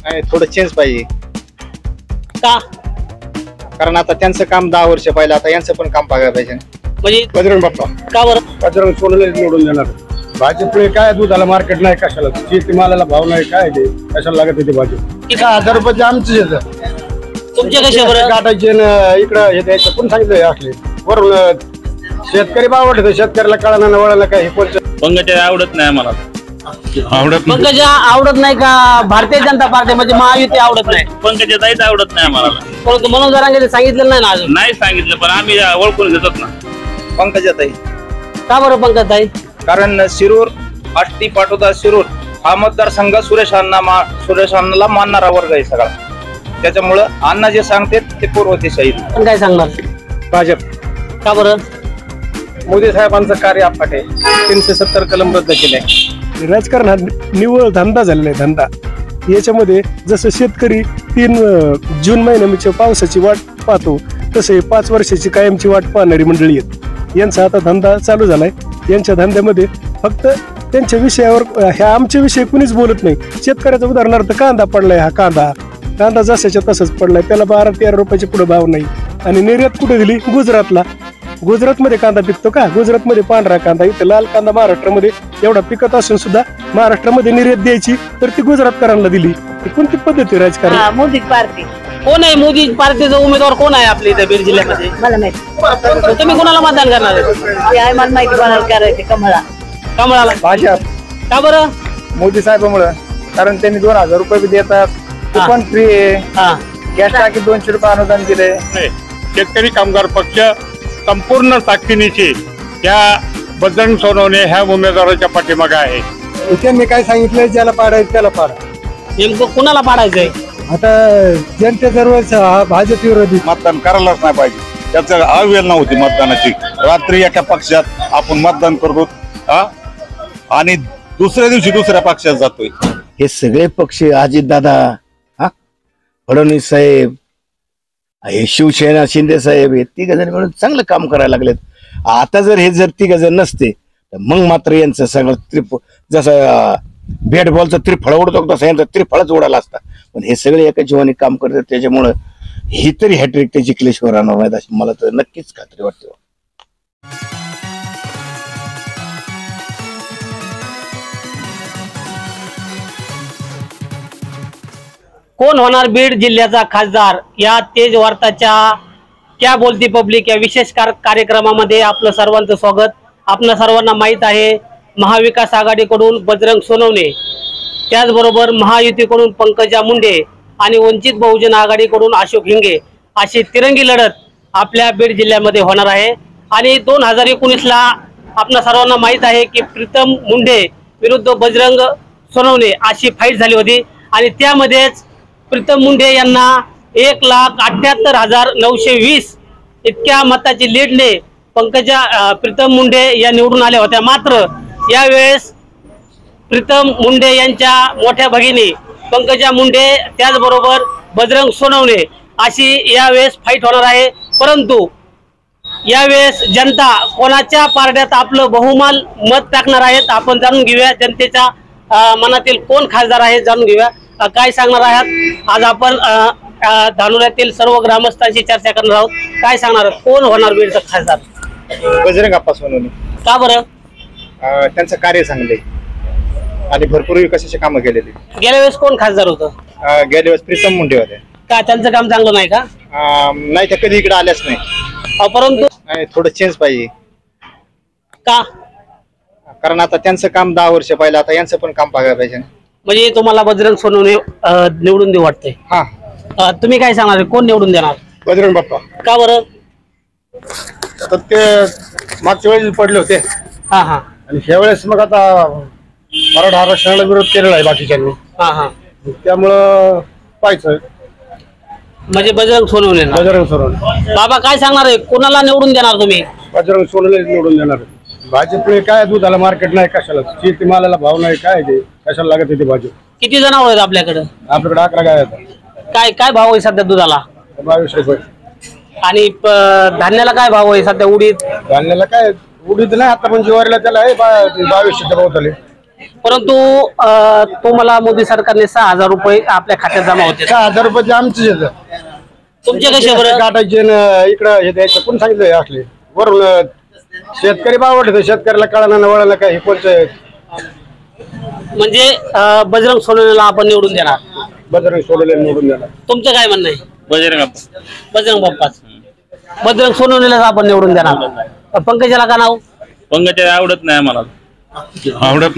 नाही थोडं चेंज पाहिजे. का? कारण आता त्यांचं काम 10 वर्ष पाहिलं, आता यांचं पण काम बघायला पाहिजे. म्हणजे बजरंग बाप्पा. का बरं? बजरंग सोनवणे निवडून देणार. भाजीपुळे काय दुधाला मार्केट नाही, कशाला शेतीमालाला भाव नाही, काय ते कशाला लागत होते भाजी. 1000 रुपयाचे आमचे तुमचे कसे बरं? काटायचे इकडं हे द्यायचं कोण सांगितलं असले वरून शेतकरी आवडत शेतकऱ्याला कळणार वळायला काय पंकजा आवडत नाही आम्हाला. पंकजा आवडत नाही का? भारतीय जनता पार्टी म्हणजे महायुती आवडत नाही. पंकजा ताईच आवडत नाही आम्हाला. परंतु मनोज जरांगे सांगितलं नाही ना अजून. नाही सांगितलं पण आम्ही ओळखून घेतात ना. पंकजाताई. का बरं पंकजाताई? कारण शिरूर आष्टी पाटोदा शिरूर हा मतदारसंघ सुरेश अण्णाला मानणारा वर्ग आहे सगळा. त्याच्यामुळं अण्णा जे सांगते ते पूर्वदिशाही. पण काय सांगणार? भाजप. का बरं? मोदी साहेबांचं कार्य अफाट आहे. 370 कलम रद्द केले. राजकारण हा निव्वळ धंदा झालेला आहे. धंदा याच्यामध्ये जसं शेतकरी 3 जून महिन्याच्या पावसाची वाट पाहतो, तसे 5 वर्षाची कायमची वाट पाहणारी मंडळी आहेत. यांचा आता धंदा चालू झालाय. यांच्या धंद्यामध्ये फक्त त्यांच्या विषयावर ह्या आमच्या विषयी कुणीच बोलत नाही. शेतकऱ्याचा उदाहरणार्थ कांदा पडलाय, हा कांदा जसाच्या तसंच पडलाय, त्याला 12-13 रुपयाच्या पुढे भाव नाही. आणि निर्यात कुठे दिली? गुजरातला. गुजरातमध्ये कांदा पिकतो का? गुजरातमध्ये पांढरा कांदा, इथे लाल कांदा महाराष्ट्रामध्ये एवढा पिकत असून सुद्धा महाराष्ट्रामध्ये निर्यात द्यायची तर ती गुजरातकरांना दिली. कोणती पद्धती राजकारण? मोदी पार्टी. कोण आहे मोदी पार्टीचा उमेदवार? कोण आहे आपल्या इथे बीड जिल्ह्यामध्ये? मला माहिती. तुम्ही कोणाला मतदान करणार आहे? ते आहे मला माहिती कोणाला करायचे. कमळाला. भाजप. का बरं? मोदी साहेबांमुळे. कारण त्यांनी 2000 रुपये बी देतात, ते पण फ्री आहे. गॅस टाकी 200 रुपये अनुदान दिले. शेतकरी कामगार पक्ष संपूर्ण ताकदीनिशी या बजरंग सोनवणे ह्या उमेदवाराच्या पाठीमागे आहे. त्यांनी काय सांगितलं, ज्याला पाडायचं त्याला पाडा. नेमकं कुणाला पाडायचंय? आता जनते दरवेळेस भाजप विरोधी. मतदान करायलाच नाही पाहिजे. त्याचं अवेलना होती मतदानाची. रात्री एका पक्षात आपण मतदान करतो आणि दुसऱ्या दिवशी दुसऱ्या पक्षात जातोय. हे सगळे पक्ष अजितदादा, फडणवीस साहेब, हे शिवसेना शिंदे साहेब, हे 3 जण मिळून चांगलं काम करायला लागलेत. आता जर हे 3 जण नसते तर मग मात्र यांचं सगळं जसं बॅट बॉलचा त्रिफळ उडतो तसं यांचा त्रिफळच उडाला असता. पण हे सगळे एका जीवाने काम करतात, त्याच्यामुळं ही तरी हॅट्रिक ते जिंकल्याशिवाय राहणार नाहीत अशी मला तर नक्कीच खात्री वाटते. कोण होणार बीड जिल्ह्याचा खासदार या तेज वार्ताच्या क्या बोलती पब्लिक या विशेष कार्यक्रमामध्ये आपलं सर्वांचं स्वागत. आपल्या सर्वांना माहीत आहे महाविकास आघाडीकडून बजरंग सोनवणे, त्याचबरोबर महायुतीकडून पंकजा मुंडे आणि वंचित बहुजन आघाडीकडून अशोक हिंगे अशी तिरंगी लढत आपल्या बीड जिल्ह्यामध्ये होणार आहे. आणि 2019ला आपल्या सर्वांना माहीत आहे की प्रीतम मुंडे विरुद्ध बजरंग सोनवणे अशी फाईट झाली होती आणि त्यामध्येच प्रीतम मुंडे यांना 1,78,920 इतक्या मताची लीडने प्रीतम मुंडे या निवडून आल्या होत्या. मात्र यावेळेस प्रीतम मुंडे यांच्या मोठ्या भगिनी पंकजा मुंडे त्याचबरोबर बजरंग सोनवणे अशी यावेळेस फाईट होणार आहे. परंतु यावेळेस जनता कोणाच्या पारड्यात आपलं बहुमान मत टाकणार आहेत आपण जाणून घेऊया. जनतेच्या मनातील कोण खासदार आहे जाणून घेऊया. काय सांगणार आहात? आज आपण धानोऱ्यातील सर्व ग्रामस्थांशी चर्चा करणार आहोत. काय सांगणार, कोण होणार बीडचा खासदार? बजरंग अप्पा सोनवणे. का बरं? त्यांचं कार्य चांगले आणि भरपूर विकासाचे कामं केलेली. गेल्या वेळेस कोण खासदार होतं? गेल्या वेळेस प्रीतम मुंडे होते. का त्यांचं काम चांगलं नाही का? नाही, त्या कधी इकडे आल्याच नाही. परंतु थोडं चेंज पाहिजे. का? कारण आता त्यांचं काम 10 वर्ष पाहिलं, आता यांचं पण काम बघायला पाहिजे. म्हणजे तुम्हाला बजरंग सोनवणे निवडून देऊ वाटतंय? तुम्ही काय सांगणार, कोण निवडून देणार? बजरंग बाप्पा. का बरं? तर ते मागच्या वेळेस पडले होते. आणि ह्या वेळेस मग आता मराठा आरक्षणाला विरोध केलेला आहे बाकीच्यांनी. त्यामुळं पाहायचं. म्हणजे बजरंग सोनवणे. बजरंग सोनवणे. बाबा काय सांगणार आहे, कोणाला निवडून देणार तुम्ही? बजरंग सोनवणे निवडून देणार. भाजीपुळे काय दुधाला मार्केट नाही, कशाला शेतीमालाला भाव नाही, काय ते कशाला लागत येते भाजी. किती जनावर आहेत आपल्याकडे? आपल्याकडे 11 गाय आहेत. काय काय भाव आहे सध्या दुधाला? 22 रुपये. आणि धान्याला काय भाव आहे सध्या? उडीद धान्याला काय उडीद नाही आता, पण ज्वारीला त्याला आहे 2200 भाव झाले. परंतु तुम्हाला मोदी सरकारने 6,000 रुपये आपल्या खात्यात जमा होते. 6,000 रुपये आमचेच येतं. तुमचे कसे बरं? काटायचे इकडं हे द्यायचं कोण सांगितलं असले वरून शेतकरी बावडले शेतकऱ्याला कळणार वळायला काय कोणतं म्हणजे बजरंग सोनवणेला आपण निवडून देणार. बजरंग सोडले निवडून देणार. तुमचं काय म्हणणं आहे? बजरंग बाप्पाच. बजरंग सोनवणेलाच आपण निवडून देणार. पंकजाला का नाव? पंकजा आवडत नाही आम्हाला.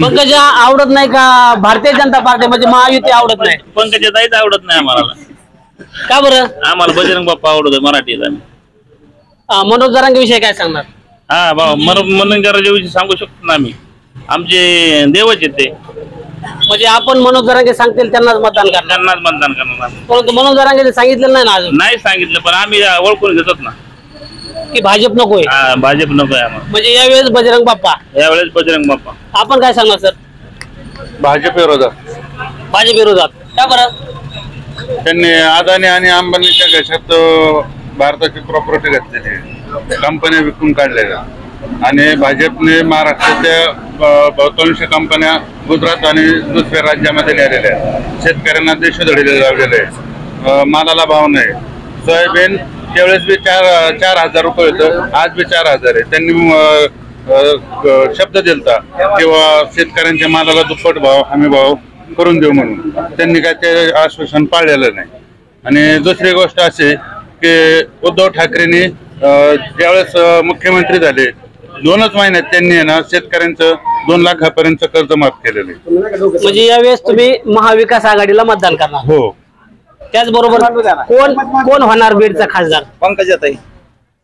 पंकजा आवडत नाही का? भारतीय जनता पार्टी म्हणजे महायुती आवडत नाही? पंकजा ताईच आवडत नाही आम्हाला. का बरं? आम्हाला बजरंग बाप्पा आवडतो मराठीत आम्ही. मनोज जरांगे विषयी काय सांगणार? हा बाबा मनोज जरांगे सांगू शकतो ना आम्ही. आमचे देवच आहेत ते. म्हणजे आपण मनोज जरांगे सांगतील त्यांनाच मतदान करणार. त्यांनाच मतदान करणार. परंतु मनोज जरांगे सांगितलं नाही ना अजून. नाही सांगितलं पण आम्ही ओळखून घेतात ना की भाजप नकोय. हा भाजप नको आहे आम्हाला. म्हणजे यावेळेस बजरंग बाप्पा. यावेळेस बजरंग बाप्पा. आपण काय सांगणार सर? भाजप विरोधात. भाजप विरोधात का बरं? त्यांनी अदानी आणि अंबानीच्या घशात भारताची प्रॉपर्टी घातलेली आहे, कंपन्या विकून काढलेल्या आणि भाजपने महाराष्ट्राच्या बहुतांश कंपन्या गुजरात आणि दुसऱ्या राज्यामध्ये नेलेल्या आहेत. शेतकऱ्यांना देशोधडीला लावलेले आहे. मालाला भाव नाही. सोयाबीन त्यावेळेस बी 4,000 रुपये होतं, आज बी 4,000 आहे. त्यांनी शब्द दिलता किंवा शेतकऱ्यांच्या मालाला दुप्पट भाव हमी भाव करून देऊ म्हणून. त्यांनी काय ते आश्वासन पाळलेलं नाही. आणि दुसरी गोष्ट अशी की उद्धव ठाकरेंनी ज्यावेळेस मुख्यमंत्री झाले 2च महिन्यात त्यांनी ना शेतकऱ्यांचं 2 लाखापर्यंत कर्ज माफ केलेलं आहे. म्हणजे यावेळेस तुम्ही महाविकास आघाडीला मतदान करणार? हो. त्याचबरोबर कोण होणार बीडचा खासदार? पंकजाताई.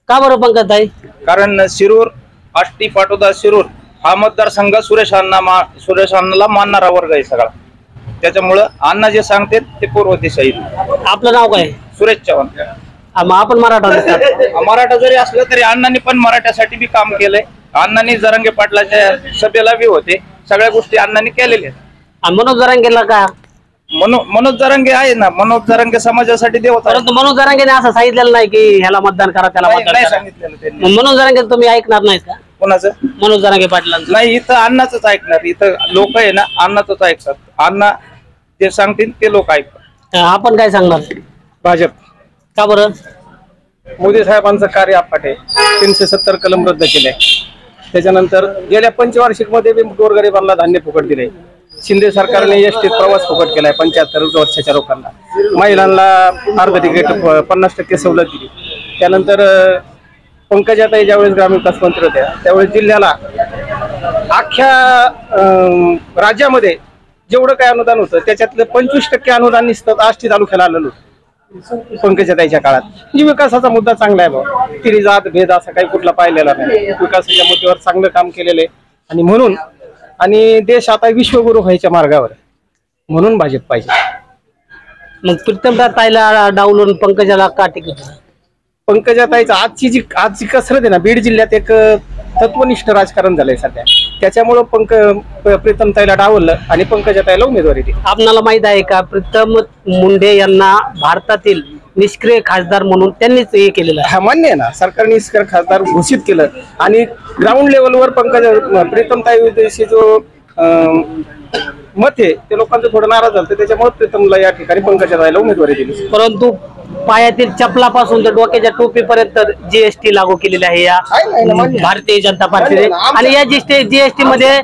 का बरं पंकजाताई? कारण शिरूर आष्टी पाटोदा शिरूर हा मतदारसंघ सुरेश अण्णाला मानणारा वर्ग आहे सगळा. त्याच्यामुळं अण्णा जे सांगते ते पूर्व दिशा येईल. आपलं नाव काय? सुरेश चव्हाण. मग आपण मराठा दिसतात. मराठा जरी असलं तरी अण्णांनी पण मराठ्यासाठी बी काम केलंय. अण्णांनी जरांगे पाटलाच्या सभेला बी होते. सगळ्या गोष्टी अण्णांनी केलेल्या आहेत. मनोज जरांगेला का? मनोज जरांगे आहे ना. मनोज जरांगे समाजासाठी देवता. परंतु मनोज जरांगेने असं सांगितलेलं नाही की ह्याला मतदान करा त्याला मतदान नाही करा. सांगितलेलं त्यांनी. मनोज जरांगे तुम्ही ऐकणार नाहीत का? कोणाचं? मनोज जरांगे पाटलांचं. नाही, इथं अण्णाच ऐकणार. इथं लोक आहे ना अण्णाच ऐकतात. अण्णा जे सांगतील ते लोक ऐकतात. आपण काय सांगणार? भाजप. का बरं? मोदी साहेबांचं कार्य अफाट आहे. 370 कलम रद्द केले. त्याच्यानंतर गेल्या पंचवार्षिक मध्ये बी गोरगरिबांना धान्य फुकट दिले. शिंदे सरकारने एसटीत प्रवास फुकट केलाय 75 वर्षाच्या लोकांना. महिलांना अर्ध तिकीट 50% सवलत दिली. त्यानंतर पंकजाताई ज्यावेळेस ग्रामविकास मंत्री होत्या त्यावेळेस जिल्ह्याला अख्ख्या राज्यामध्ये जेवढं काय अनुदान होतं त्याच्यातलं 25% अनुदान निसतं आष्टी तालुक्याला आलेलं होतं पंकजाताईच्या काळात. म्हणजे विकासाचा मुद्दा चांगला आहे भाऊ. तिरी जात भेद असा काही कुठला पाहिलेला नाही. विकासाच्या मुद्द्यावर चांगलं काम केलेलं आहे आणि म्हणून आणि देश आता विश्वगुरु व्हायच्या मार्गावर म्हणून भाजप पाहिजे. मग प्रीतमदा ताईला डावलून पंकजाला का तिकीट? पंकजाताईचं आजची कसरत आहे ना बीड जिल्ह्यात एक तत्वनिष्ठ राजकारण झालंय सध्या. त्याच्यामुळं प्रीतमताईला डावललं आणि पंकजाताईला उमेदवारी दिली. आपल्याला माहित आहे का प्रीतम मुंडे यांना भारतातील निष्क्रिय खासदार म्हणून त्यांनीच हे केलेलं आहे? हा मान्य आहे ना. सरकारने निष्क्रिय खासदार घोषित केलं आणि ग्राउंड लेवलवर प्रीतमताईविषयी जो मत आहे ते लोकांचं थोडं नाराज झालं. त्याच्यामुळे प्रीतमला या ठिकाणी पंकजाताईला उमेदवारी दिली. परंतु पायातील चपलापासून तर डोक्याच्या टोपीपर्यंत जीएसटी लागू केलेली आहे या भारतीय जनता पार्टीने. आणि या जीएसटी मध्ये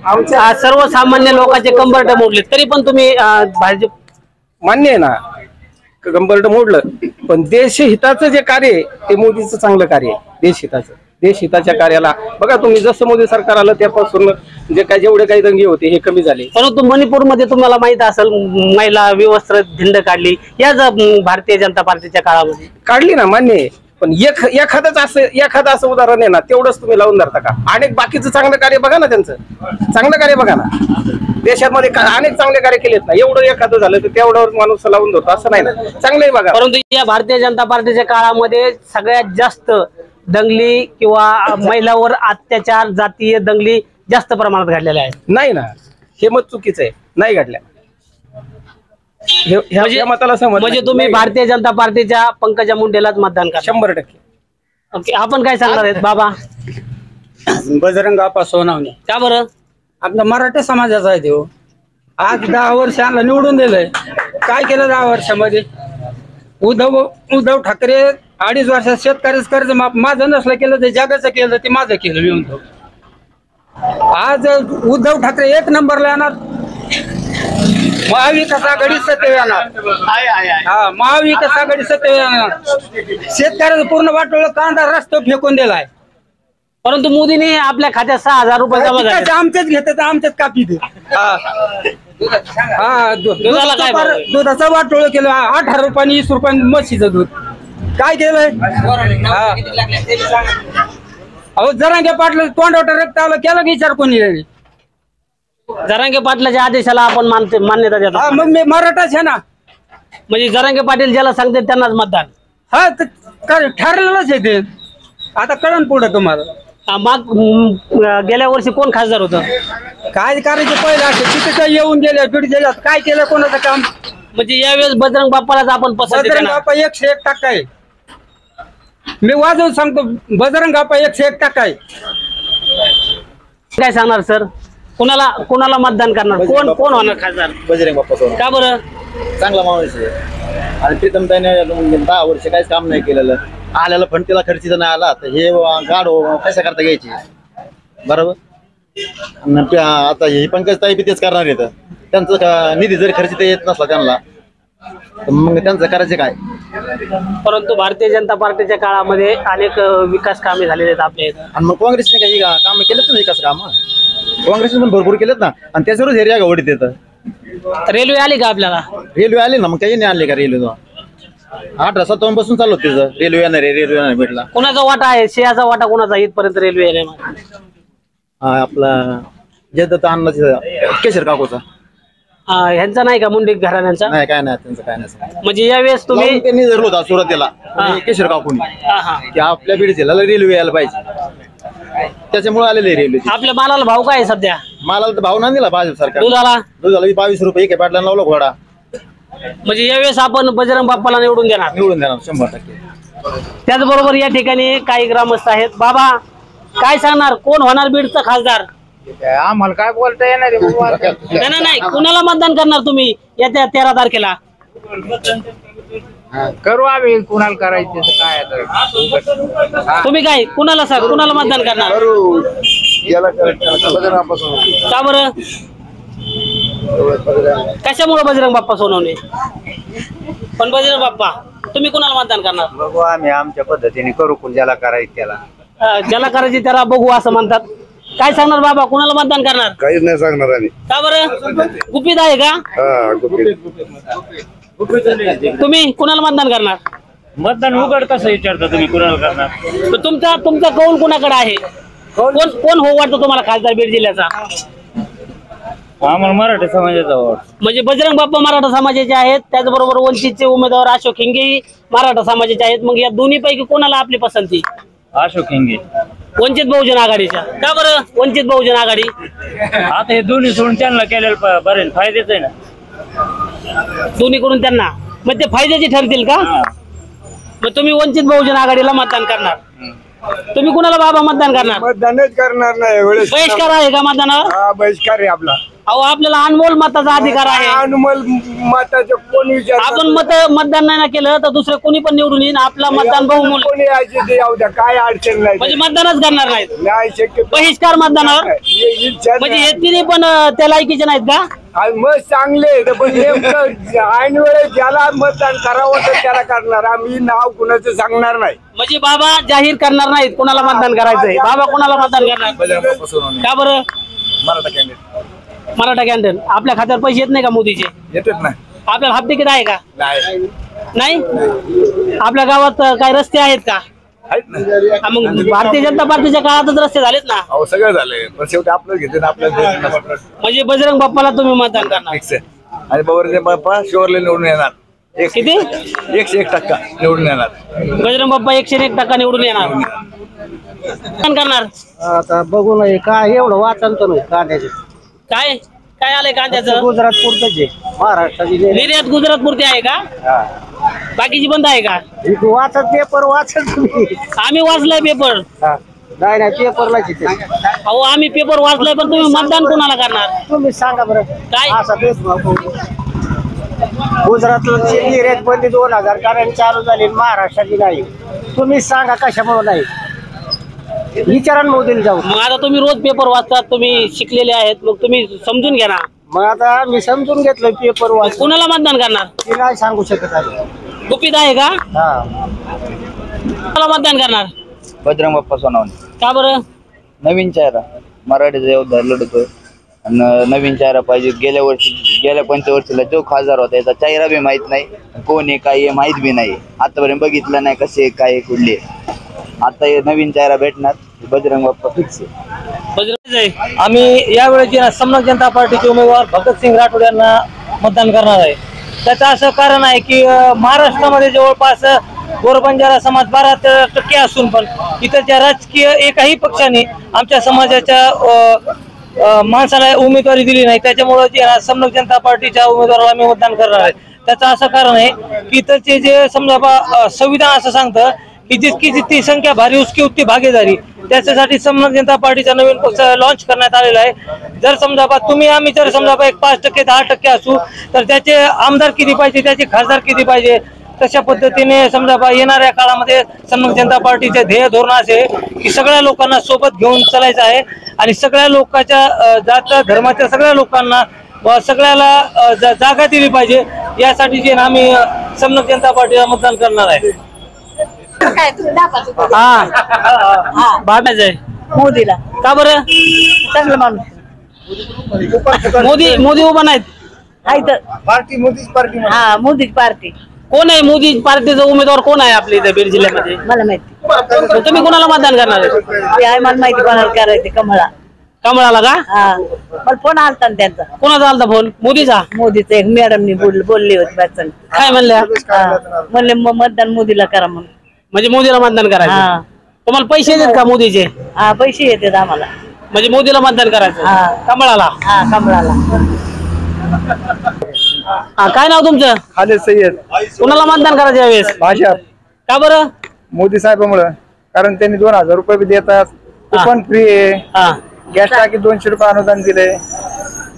सर्वसामान्य लोकांचे कंबरटे मोडले तरी पण तुम्ही भाजप? मान्य आहे ना कंबरट मोडलं पण देशहिताचं जे कार्य आहे ते मोदीचं चांगलं कार्य आहे. देशहिताचं देशहिताच्या कार्याला बघा तुम्ही जसं मोदी सरकार आलं त्यापासून जेवढे काही दंगे होते हे कमी झाले. परंतु मणिपूरमध्ये तुम्हाला माहित असेल महिला विवस्त्र धिंड काढली याच भारतीय जनता पार्टीच्या काळामध्ये काढली ना. मान्य आहे पण एखादं असं उदाहरण आहे ना तेवढंच तुम्ही लावून धरता का? अनेक बाकीचं चांगलं कार्य बघा ना. त्यांचं चांगलं कार्य बघा ना. देशामध्ये अनेक चांगले कार्य केलेत ना. एवढं एखादं झालं तर तेवढ्यावर माणूस लावून धरतो असं नाही ना. चांगलंही बघा. परंतु या भारतीय जनता पार्टीच्या काळामध्ये सगळ्यात जास्त दंगली किंवा महिलावर अत्याचार जातीय दंगली जास्त प्रमाणात घडलेल्या आहेत. नाही ना हे मत चुकीचं आहे. नाही घडल्या. म्हणजे तुम्ही भारतीय जनता पार्टीच्या पंकजा मुंडेलाच मतदान करा? 100%. ओके. आपण काय सांगणार आहेत बाबा? बजरंग बाप्पा सोनवणे. का बरं? आपला मराठा समाजाचा आहे तो. आज 10 वर्षांना निवडून दिलंय. काय केलं 10 वर्षामध्ये? उद्धव ठाकरे 2.5 वर्षात शेतकऱ्याचं कर्ज माफ माझं नसलं केलं ते जगाचं केलं ते माझं केलं लिहून. आज उद्धव ठाकरे 1 नंबरला येणार. महाविकास आघाडी सत्तेवर येणार. हा, महाविकास आघाडी सत्तेवर येणार. शेतकऱ्याचं पूर्ण वाटोळं कांदा रस्त्यावर फेकून दिलाय. परंतु मोदीने आपल्या खात्यात 6,000 रुपये जमा झाले. आमचेच घेतात आमचेच कापी दे. दुधाला काय भाव आहे? दुधाचं वाटोळं केलं. 18 रुपयाने 20 रुपयाने म्हशीचं दूध काय केलंय? अहो जरांगे पाटलं तोंडावर रक्त आलं केलं की विचार कोणी? जरांगे पाटलाच्या आदेशाला आपण मान्यता देतो. मग मी मराठाच आहे ना. म्हणजे जरांगे पाटील ज्याला सांगते त्यांनाच मतदान. हा ठरलेलंच आहे ते. आता कळण पुढं तुम्हाला. गेल्या वर्षी कोण खासदार होतं? काय करायचं पहिलं असं तिथे येऊन गेले बीड जिल्ह्यात काय केलं कोणाचं काम? म्हणजे यावेळेस बजरंग बाप्पालाच आपण पसंती बजरंग देणार. बाप्पा 101% आहे. मी वाजवून सांगतो बजरंग बाप्पा 101% आहे. काय सांगणार सर? कोणाला मतदान करणार? कोण होणार खासदार? बजरंग बाप्पा. का बरं? चांगला माणूस आहे आणि प्रीतम ताईने 10 वर्ष काहीच काम नाही केलेलं. आल्याला फंड तिला खर्चीचा नाही आला तर हे गाडो कशा करता घ्यायची बरोबर. आता ही पंकज ताई बी तेच करणार आहेत. त्यांचं निधी जरी खर्च येत नसला त्यांना तर मग त्यांचं करायचं काय? परंतु भारतीय जनता पार्टीच्या काळामध्ये अनेक विकास कामे झालेले आहेत आपल्या इथं. आणि मग काँग्रेसने काही कामं केलेत ना विकास कामं. काँग्रेसने पण भरपूर केलेत ना आणि त्याच्यावरच एरिया गवडीत येतं. रेल्वे आली का आपल्याला? रेल्वे आली ना. मग काही नाही आणले का रेल्वे? 1857 पासून चालू होत त्याचं. रेल्वे येणार भेटला. कोणाचा वाटा आहे? सिंहाचा वाटा कोणाचा इथपर्यंत रेल्वे येणार? आपला जयदत्त अण्णाचा केशर काकूचा. ह्यांचा नाही का मुंडे घराण्यांचा? नाही काय नाही त्यांचं काय नाही. म्हणजे यावेळेस तुम्ही त्यांनी धरलं होता सुरुवातीला केशर काकूनी की आपल्या बीड जिल्ह्याला रेल्वे यायला पाहिजे. त्याच्यामुळे आलेले रेल्वे. आपल्या मालाला भाव काय आहे सध्या? मालाला तर भाव नाही दिला भाजप सरकार. दुधाला 22 रुपये एक पाटला लावला घोडा. म्हणजे यावेळेस आपण बजरंग बाप्पाला निवडून देणार. 100%. त्याचबरोबर या ठिकाणी काही ग्रामस्थ आहेत. बाबा काय सांगणार कोण होणार बीडचा खासदार? आम्हाला काय बोलता येणार नाही कुणाला मतदान करणार तुम्ही येत्या 13 तारखेला? करू आम्ही कुणाला करायचं काय. तुम्ही काय कुणाला सांग कुणाला मतदान करणार? का बरं? कशामुळे बजरंग बाप्पा सोनवणे? पण बजरंग बाप्पा तुम्ही कुणाला मतदान करणार? बघू आम्ही आमच्या पद्धतीने करू. ज्याला करायचं त्याला. ज्याला करायचे त्याला बघू असं म्हणतात. काय सांगणार बाबा कुणाला मतदान करणार? काहीच नाही सांगणार आम्ही. का बरं? गुपित आहे का? तुम्ही कुणाला मतदान करणार? मतदान उघड कसं विचारता तुम्ही कुणाला करणार? तुमचा कौल कुणाकडे आहे? कोण हो वाटतं तुम्हाला खासदार बीड जिल्ह्याचा? आम्हाला मराठा समाजाचा वाट. म्हणजे बजरंग बाप्पा मराठा समाजाचे आहेत. त्याचबरोबर वंचितचे उमेदवार अशोक हिंगेही मराठा समाजाचे आहेत. मग या दोन्ही पैकी कोणाला आपली पसंती? अशोक हिंगे. वंचित बहुजन आघाडीच्या. का बरं वंचित बहुजन आघाडी? आता हे दोन्ही सोडून त्यांना केलेलं बरेच फायदेच आहे ना. दोन्हीकडून त्यांना मग ते फायद्याचे ठरतील का? मग तुम्ही वंचित बहुजन आघाडीला मतदान करणार. तुम्ही कुणाला बाबा मतदान करणार? मतदानच करणार नाही. बहिष्कार आहे का मतदानावर? बहिष्कार आहे आपला. अहो आपल्याला अनमोल मताचा अधिकार आहे. अनमोल मताचं कोण विचार? आपण मतदान नाही केलं तर दुसरं कोणी पण निवडून येईल. आपला मतदान बहुमूल्य. कोणी यायचे ते येऊ द्या. काय अडचण नाही. म्हणजे मतदानच करणार नाहीत? नाही शक्य. बहिष्कार मतदानावर. म्हणजे हे तिन्ही पण त्या लायकीचे नाहीत का? मग चांगले पण ऐन वेळेस ज्याला मतदान करावं तर त्याला करणार. आम्ही नाव कुणाचं सांगणार नाही. म्हणजे बाबा जाहीर करणार नाहीत कोणाला मतदान करायचंय. बाबा कोणाला मतदान करणार? का बरं? मराठा कॅन्डिडेट. आपल्या खात्यावर पैसे येत नाही का मोदीचे? येतात ना. आपल्याला हाफ तिकीट आहे का? नाही. आपल्या गावात काय रस्ते आहेत का? मग भारतीय जनता पार्टीच्या काळातच रस्ते झालेत ना. सगळं झालंय पण शेवटी आपलं घेते आपल्या. म्हणजे बजरंग बाप्पाला तुम्ही मतदान करणार? आणि बजरंग बाप्पा शुअरली निवडून येणार. किती? 101% निवडून येणार. बजरंग बाप्पा 101% निवडून येणार. मतदान करणार. आता बघू नाही काय एवढं वाचन तर कांद्याचे. काय काय आलंय कांद्याचं? गुजरात पुरतच आहे. महाराष्ट्राची निर्यात गुजरात पुरती आहे का? बाकीची बंद आहे का? वाचत पेपर वाचत तुम्ही. आम्ही वाचलाय पेपर. नाही नाही पेपरलाच येते. अहो आम्ही पेपर वाचलाय पण तुम्ही मतदान कोणाला करणार तुम्ही सांगा बरं काय असा भेदभाव गुजरातची निर्यात बंदी 2000 कारण चालू झाली महाराष्ट्राची नाही. तुम्ही सांगा कशामुळे नाही विचारा मोदीला जाऊ. मग आता तुम्ही रोज पेपर वाचतात तुम्ही शिकलेले आहेत मग तुम्ही समजून घ्या ना. मग आता मी समजून घेतलं पेपर वाच कोणाला मतदान करणार ते नाही सांगू शकत आहे. गुपित आहे का हा कोणाला मतदान करणार बजरंग बाप्पा सोनवणे. का बरं नवीन चेहरा मराठीचा योद्धा लढतोय आणि नवीन चेहरा पाहिजे. गेल्या पंचवर्षीला जो खासदार होता याचा चेहरा बी माहित नाही कोण आहे काय आहे माहित बी नाही आतापर्यंत बघितलं नाही कसे काय कुठले. आता हे नवीन चेहरा भेटणार बजरंग बाप्पा फिक्स आहे. आम्ही यावेळेची समन्वय जनता पार्टीचे उमेदवार भगतसिंग राठोड यांना मतदान करणार आहे. त्याचं असं कारण आहे की महाराष्ट्रामध्ये जवळपास गोरबंजारा समाज 12% असून पण इथच्या राजकीय एकाही पक्षाने आमच्या समाजाच्या माणसाला उमेदवारी दिली नाही. त्याच्यामुळे जे समन्वय जनता पार्टीच्या उमेदवाराला आम्ही मतदान करणार आहे. त्याचं असं कारण आहे की इथंचे जे समजा संविधान असं सांगतं की जितकी जितकी संख्या भारी उसकी उतकी भागीदारी. त्याच्यासाठी समन्वय जनता पार्टीचा नवीन पक्ष लॉन्च करण्यात आलेला आहे. जर समजा तुम्ही आम्ही जर समजा 5% 10% असू तर त्याचे आमदार किती पाहिजे त्याचे खासदार किती पाहिजे तशा पद्धतीने समजा येणाऱ्या काळामध्ये समन्वय जनता पार्टीचे ध्येय धोरण असे की सगळ्या लोकांना सोबत घेऊन चालायचं आहे आणि सगळ्या लोकांच्या जात धर्माच्या सगळ्या लोकांना सगळ्याला जागा दिली पाहिजे. यासाठी जे आम्ही समन्वय जनता पार्टीला मतदान करणार आहे. भाटायचं आहे मोदीला. का बरं चांगलं माणूस मोदी उभा नाहीत पार्टी मोदीच पार्टी हा मोदीची पार्टी. कोण आहे मोदी पार्टीचा उमेदवार कोण आहे आपल्या इथे बीड जिल्ह्यामध्ये मला माहिती मग तुम्ही कोणाला मतदान करणार आहे ते आहे मला माहिती कोणाला करायचे कमळा. कमळाला का हा मला फोन आलता ना त्यांचा कोणाचा आलता फोन मोदीचा मोदीचा एक मॅडमनी बोलली होती बातमी. काय म्हणल्या म्हणले मतदान मोदीला करा म्हणून. म्हणजे मोदीला मतदान करायचं तुम्हाला पैसे देत का मोदीचे हा पैसे येतात आम्हाला म्हणजे मोदीला मतदान करायचं कमळाला हा कमळाला. काय नाव तुमचं खालिद सय्यद. कुणाला मतदान करायचं यावेळेस भाजप. का बरं मोदी साहेबांमुळे कारण त्यांनी 2000 रुपये बी देतात कुपन फ्री आहे. गॅस टाकी 200 रुपये अनुदान दिले.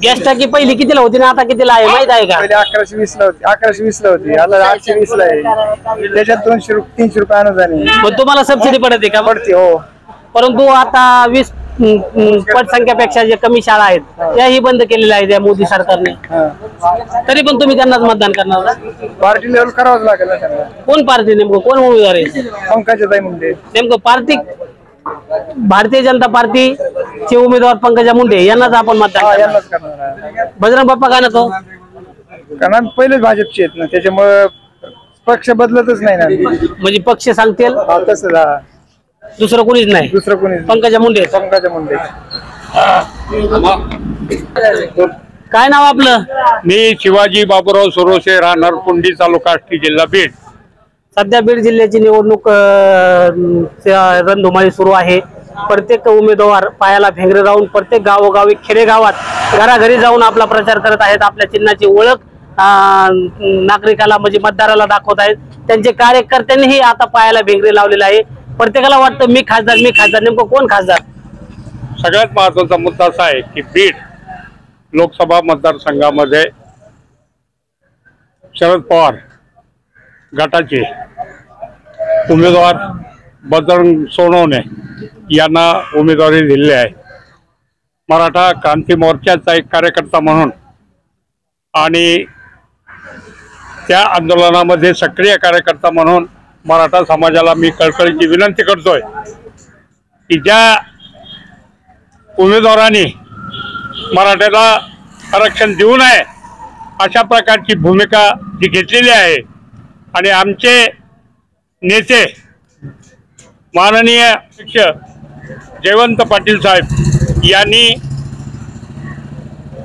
गॅस टाकी पहिली कितीला होती ना आता कितीला आहे माहित आहे का पहिले 1120 ला होती 1120 ला होती आता 820 ला आहे. त्याच्यात 300 रुपये अनुदान आहे. मग तुम्हाला सबसिडी पडते का पडते हो. परंतु आता 20 पटसंख्यापेक्षा जे कमी शाळा आहेत त्याही बंद केलेल्या आहेत या मोदी सरकारने. तरी पण तुम्ही त्यांनाच मतदान करणार ना पार्टी लेवल करावंच लागेल ना त्यांना. कोण पार्टी नेमकं कोण उमेदवार आहे पंकजाताई मुंडे. नेमकं पार्टी भारतीय जनता पार्टीचे उमेदवार पंकजा मुंडे यांनाच आपण मतदान यांनाच करणार. बजरंग बाप्पा का नको कारण आम्ही पहिलेच भाजपचे आहेत ना त्याच्यामुळे पक्ष बदलतच नाही ना. म्हणजे पक्ष सांगतील तसं दुसरं कोणीच नाही दुसरं कोणी पंकजा मुंडे. काय नाव आपलं मी शिवाजी बाबूराव सुरोशे राहणार कुंडी तालुका आष्टी जिल्हा बीड. सध्या बीड जिल्ह्याची निवडणूक रणधुमाळी सुरू आहे. प्रत्येक उमेदवार पायाला भेंगरे राहून प्रत्येक गावोगावी खेडेगावात घराघरी जाऊन आपला प्रचार करत आहेत. आपल्या चिन्हाची ओळख नागरिकाला म्हणजे मतदाराला दाखवत आहेत. त्यांचे कार्यकर्त्यांनीही आता पायाला भेंगरे लावलेले आहे. प्रत्येकाला वाटतं मी खासदार नेमकं कोण खासदार. सगळ्यात महत्वाचा मुद्दा असा आहे की बीड लोकसभा मतदारसंघामध्ये शरद पवार गटाचे उमेदवार बजरंग सोनवणे यांना उमेदवारी दिलेली आहे. मराठा क्रांती मोर्चाचा एक कार्यकर्ता म्हणून आणि त्या आंदोलनामध्ये सक्रिय कार्यकर्ता म्हणून मराठा समाजाला मी कळकळीची विनंती करतोय की ज्या उमेदवारांनी मराठ्याला आरक्षण देऊ नये अशा प्रकारची भूमिका जी घेतलेली आहे आणि आमचे नेते माननीय अध्यक्ष जयवंत पाटील साहेब यांनी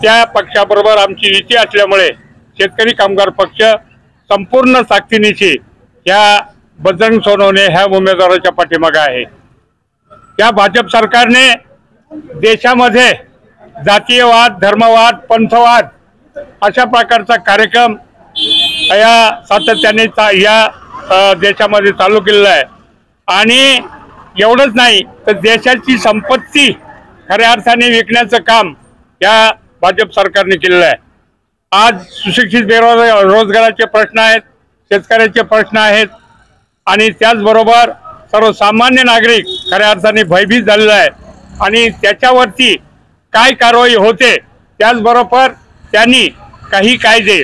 त्या पक्षाबरोबर आमची युती असल्यामुळे शेतकरी कामगार पक्ष संपूर्ण ताकदीनिशी या बजरंग सोनवणे ह्या उमेदवाराच्या पाठीमागे आहे. या भाजप सरकारने देशामध्ये जातीयवाद धर्मवाद पंथवाद अशा प्रकारचा कार्यक्रम या सातत्याने या देशामध्ये चालू केलेला आहे आणि एवढंच नाही तर देशाची संपत्ती खऱ्या अर्थाने विकण्याचं काम या भाजप सरकारने केलेलं आहे. आज सुशिक्षित बेरोजगाराचे प्रश्न आहेत, शेतकऱ्याचे प्रश्न आहेत आणि त्याचबरोबर सर्वसामान्य नागरिक खऱ्या अर्थाने भयभीत झालेला आहे आणि त्याच्यावरती काय कारवाई होते. त्याचबरोबर त्यांनी काही कायदे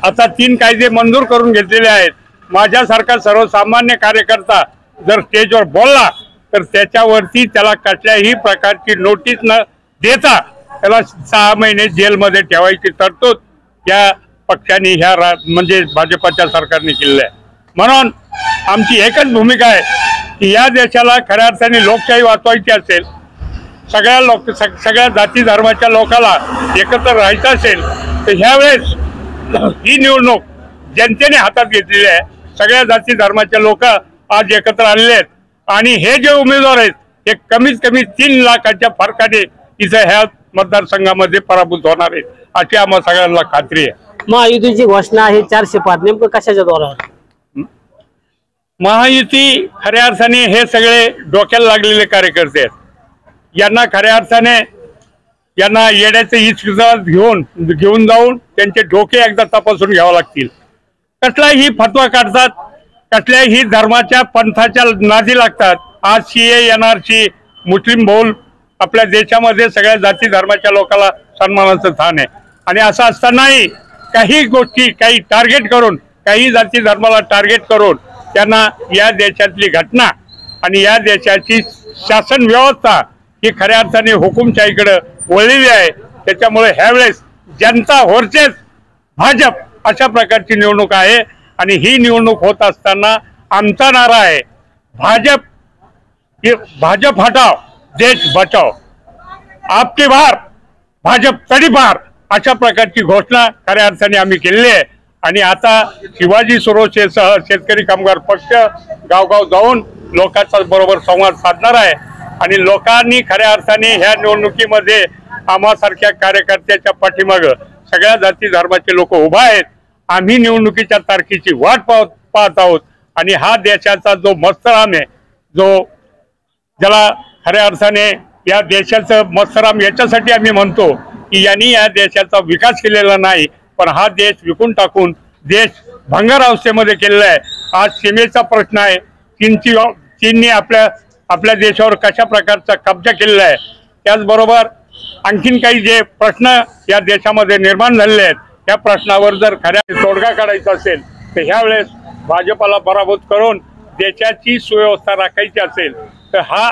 आता 3 कायदे मंजूर करून घेतलेले आहेत. माझ्यासारखा सर्वसामान्य कार्यकर्ता जर स्टेजवर बोलला तर त्याच्यावरती त्याला कसल्याही प्रकारची नोटीस न देता त्याला 6 महिने जेलमध्ये ठेवायची तरतूद या पक्षाने म्हणजे भाजपाच्या सरकारने केलेलं आहे. म्हणून आमची एकच भूमिका आहे की या देशाला खऱ्या अर्थाने लोकशाही वाचवायची असेल, सगळ्या जाती धर्माच्या लोकांना एकत्र राहायचं असेल तर ह्यावेळेस ही निवडणूक जनतेने हातात घेतलेली आहे. सगळ्या जाती धर्माचे लोक आज एकत्र आलेले आहेत आणि हे जे उमेदवार आहेत हे कमीत कमी 3 लाखाच्या फरकाने इथं ह्या मतदारसंघामध्ये पराभूत होणार आहेत अशी आम्हा सगळ्यांना खात्री आहे. महायुतीची घोषणा आहे 405, नेमकं कशाच्या जोरावर? महायुती खऱ्या अर्थाने हे सगळे डोक्याला लागलेले कार्यकर्ते आहेत. यांना खऱ्या अर्थाने यांना येण्याचे इच्छित घेऊन जाऊन त्यांचे डोके एकदा तपासून घ्यावे लागतील. कसलाही फतवा काढतात, कसल्याही धर्माच्या पंथाच्या नादी लागतात. आज CA NRC मुस्लिम बहुल आपल्या देशामध्ये सगळ्या जाती धर्माच्या लोकांना सन्मानाचं स्थान आहे आणि असं असतानाही काही गोष्टी काही टार्गेट करून काही जाती धर्माला टार्गेट करून त्यांना या देशातली घटना आणि या देशाची शासन व्यवस्था ही खऱ्या अर्थाने हुकुमशाहीकडे वळलेली आहे. त्याच्यामुळे ह्यावेळेस जनता व्हर्सेस भाजप अशा प्रकारची निवडणूक आहे आणि ही निवडणूक होत असताना आमचा नारा आहे भाजप हटाओ देश बचाओ, आपकी बार भाजप तडीपार अशा प्रकारची घोषणा खऱ्या अर्थाने आम्ही केलेली आहे. आणि आता शिवाजी सुरक्षेसह शेतकरी कामगार पक्ष गावगाव जाऊन लोकांच्या बरोबर संवाद साधणार आहे आणि लोकांनी खऱ्या अर्थाने ह्या निवडणुकीमध्ये आम्हासारख्या कार्यकर्त्याच्या पाठीमागं सगळ्या जाती धर्माचे लोक उभा आहेत. आम्ही निवडणुकीच्या तारखेची वाट पाहत आहोत आणि हा देशाचा जो मस्तराम आहे, जो ज्याला खऱ्या अर्थाने या देशाचं मस्तराम याच्यासाठी आम्ही म्हणतो की यांनी या देशाचा विकास केलेला नाही, पण हा देश विकून टाकून देश भंगार अवस्थेमध्ये केलेला आहे. आज सीमेचा प्रश्न आहे, चीनने आपल्या देशावर कशा प्रकारचा कब्जा केलेला आहे. त्याचबरोबर आणखीन काही जे प्रश्न या देशामध्ये निर्माण झालेले आहेत त्या प्रश्नावर जर खऱ्या तोडगा काढायचा असेल तर ह्यावेळेस भाजपाला पराभूत करून देशाची सुव्यवस्था राखायची असेल तर हा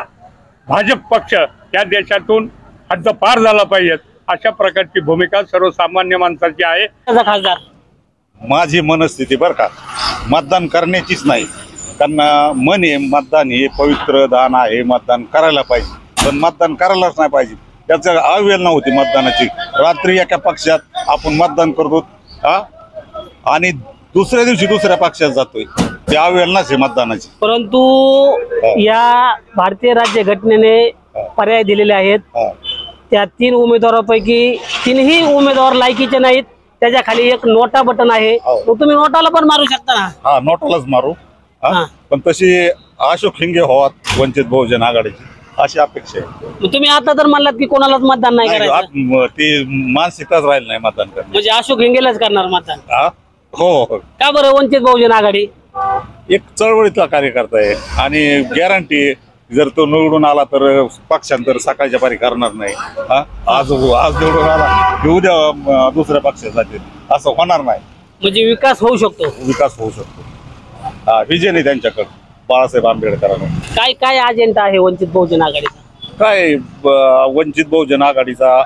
भाजप पक्ष या देशातून हद्दपार झाला पाहिजे अशा प्रकारची भूमिका सर्वसामान्य माणसाची आहे. खासदार माझी मनस्थिती बरं का, मतदान करण्याचीच नाही, कारण मन आहे मतदान हे पवित्र दान आहे, मतदान करायला पाहिजे, पण मतदान करायलाच नाही पाहिजे. त्याचं अवहेलना होती मतदानाची. रात्री एका पक्षात आपण मतदान करतो आणि दुसऱ्या दिवशी दुसऱ्या पक्षात जातोय, ते अवहेलनाच आहे मतदानाची. परंतु या भारतीय राज्यघटनेने पर्याय दिलेले आहेत. त्या 3 उमेदवारांपैकी 3ही उमेदवार लायकीचे नाहीत. त्याच्या खाली एक नोटा बटन आहे, तुम्ही नोटाला पण मारू शकता ना. हा, नोटालाच मारू, पण तशी अशोक हिंगे व्हावात वंचित बहुजन आघाडीची अशी अपेक्षा आहे. तुम्ही आता तर म्हणलात की कोणालाच मतदान नाही करायचं, ती मानसिकताच राहील नाही मतदान करणार. म्हणजे अशोक हिंगेलाच करणार मतदान? हो. का बरं? वंचित बहुजन आघाडी एक चळवळीतला कार्यकर्ता आहे आणि गॅरंटी जर तो निवडून आला तर पक्षांतर सकाळच्या पारी करणार नाही. आज निवडून आला की उद्या दुसऱ्या पक्षात जातील, असं होणार नाही. म्हणजे विकास होऊ शकतो. विकास होऊ शकतो. विजय त्यांच्याकडे बाळासाहेब आंबेडकरांना. काय अजेंडा आहे वंचित बहुजन आघाडीचा? काय वंचित बहुजन आघाडीचा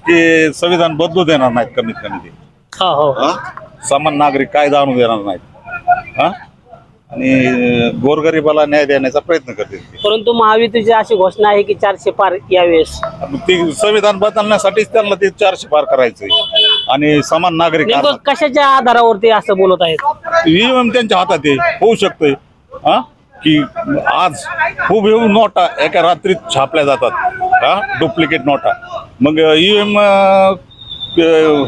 ते संविधान बदलू देणार नाहीत, कमीत कमी ते समान नागरिक कायदा आणू देणार नाहीत आणि गोरगरिबाला न्याय देण्याचा प्रयत्न करतील. परंतु महायुतीची अशी घोषणा आहे की 400 पार यावेळेस. ती संविधान बदलण्यासाठीच त्यांना ते 400 पार करायचंय आणि समान नागरिक. कशाच्या आधारावरती असं बोलत आहेत? ईव्हीएम त्यांच्या हातात आहे. होऊ शकतंय की आज खूप येऊन नोटा एका रात्रीत छापल्या जातात, डुप्लिकेट नोटा. मग ईव्हीएम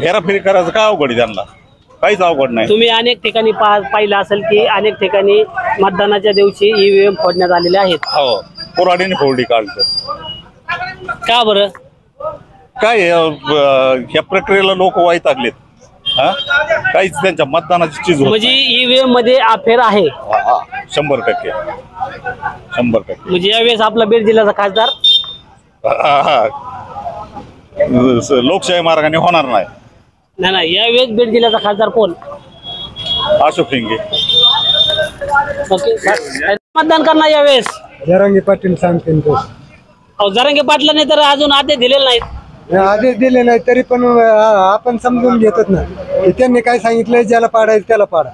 हेराफेरी करायचं काय अवघड आहे त्यांना? काहीच अवघड नाही. तुम्ही अनेक ठिकाणी पाहिलं असेल की अनेक ठिकाणी मतदानाच्या दिवशी ईव्हीएम फोडण्यात आलेले आहेत. हो, कोराडीने फोडली काढतं. का बरं? काय ह्या प्रक्रियेला लोक वैतागलेत. काहीच त्यांच्या मतदानाची चीज होत म्हणजे ईव्हीएम मध्ये अफेर आहे. 100%. म्हणजे यावेळेस आपला बीड जिल्ह्याचा खासदार लोकशाही मार्गाने होणार नाही. नाही, यावेळेस बीड जिल्ह्याचा खासदार कोण? अशोक हिंगे. मतदान करणार यावेळेस जरांगे पाटील सांगते जरांगे पाटलांनी तर अजून आदेश दिलेले नाहीत. आदेश दिले नाही तरी पण आपण समजून घेतात ना. त्यांनी काय सांगितलंय, ज्याला पाडायचं त्याला पाडा.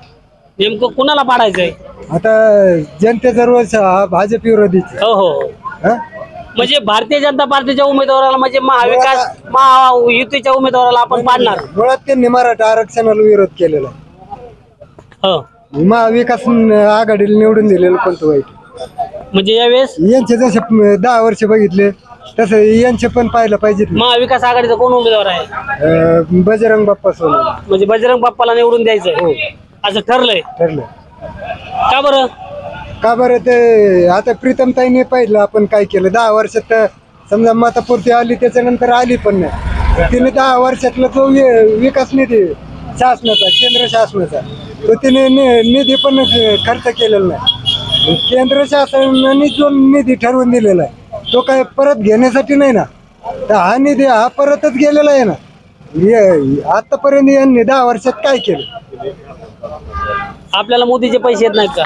नेमकं कुणाला पाडायचंय? आता जनतेचा रोष हा भाजप विरोधीच. हो. म्हणजे भारतीय जनता पार्टीच्या उमेदवाराला म्हणजे महायुतीच्या उमेदवाराला आपण पाडणार. मुळात त्यांनी मराठा आरक्षणाला विरोध केलेला आहे. महाविकास आघाडीला निवडून दिलेलं कोणतं वाईट? म्हणजे यावेळेस यांचे जसे 10 वर्ष बघितले तसं यांचे पण पाहायला पाहिजे. महाविकास आघाडीचा कोण उमेदवार आहे? बजरंग बाप्पा सोनवणे. म्हणजे बजरंग बाप्पाला निवडून द्यायचं असं ठरलंय. का बरं? का बरं ते आता प्रीतमताईने पाहिलं आपण काय केलं 10 वर्षात. समजा मतापुरती आली, त्याच्यानंतर आली पण नाही. तिने 10 वर्षातला जो विकास निधी शासनाचा, केंद्र शासनाचा, तो तिने निधी पण खर्च केलेला नाही. केंद्र शासनाने जो निधी ठरवून दिलेला आहे तो काय परत घेण्यासाठी नाही ना. तर हा निधी हा परतच गेलेला आहे ना. आतापर्यंत यांनी 10 वर्षात काय केलं? आपल्याला मोदीचे पैसे येत नाहीत का?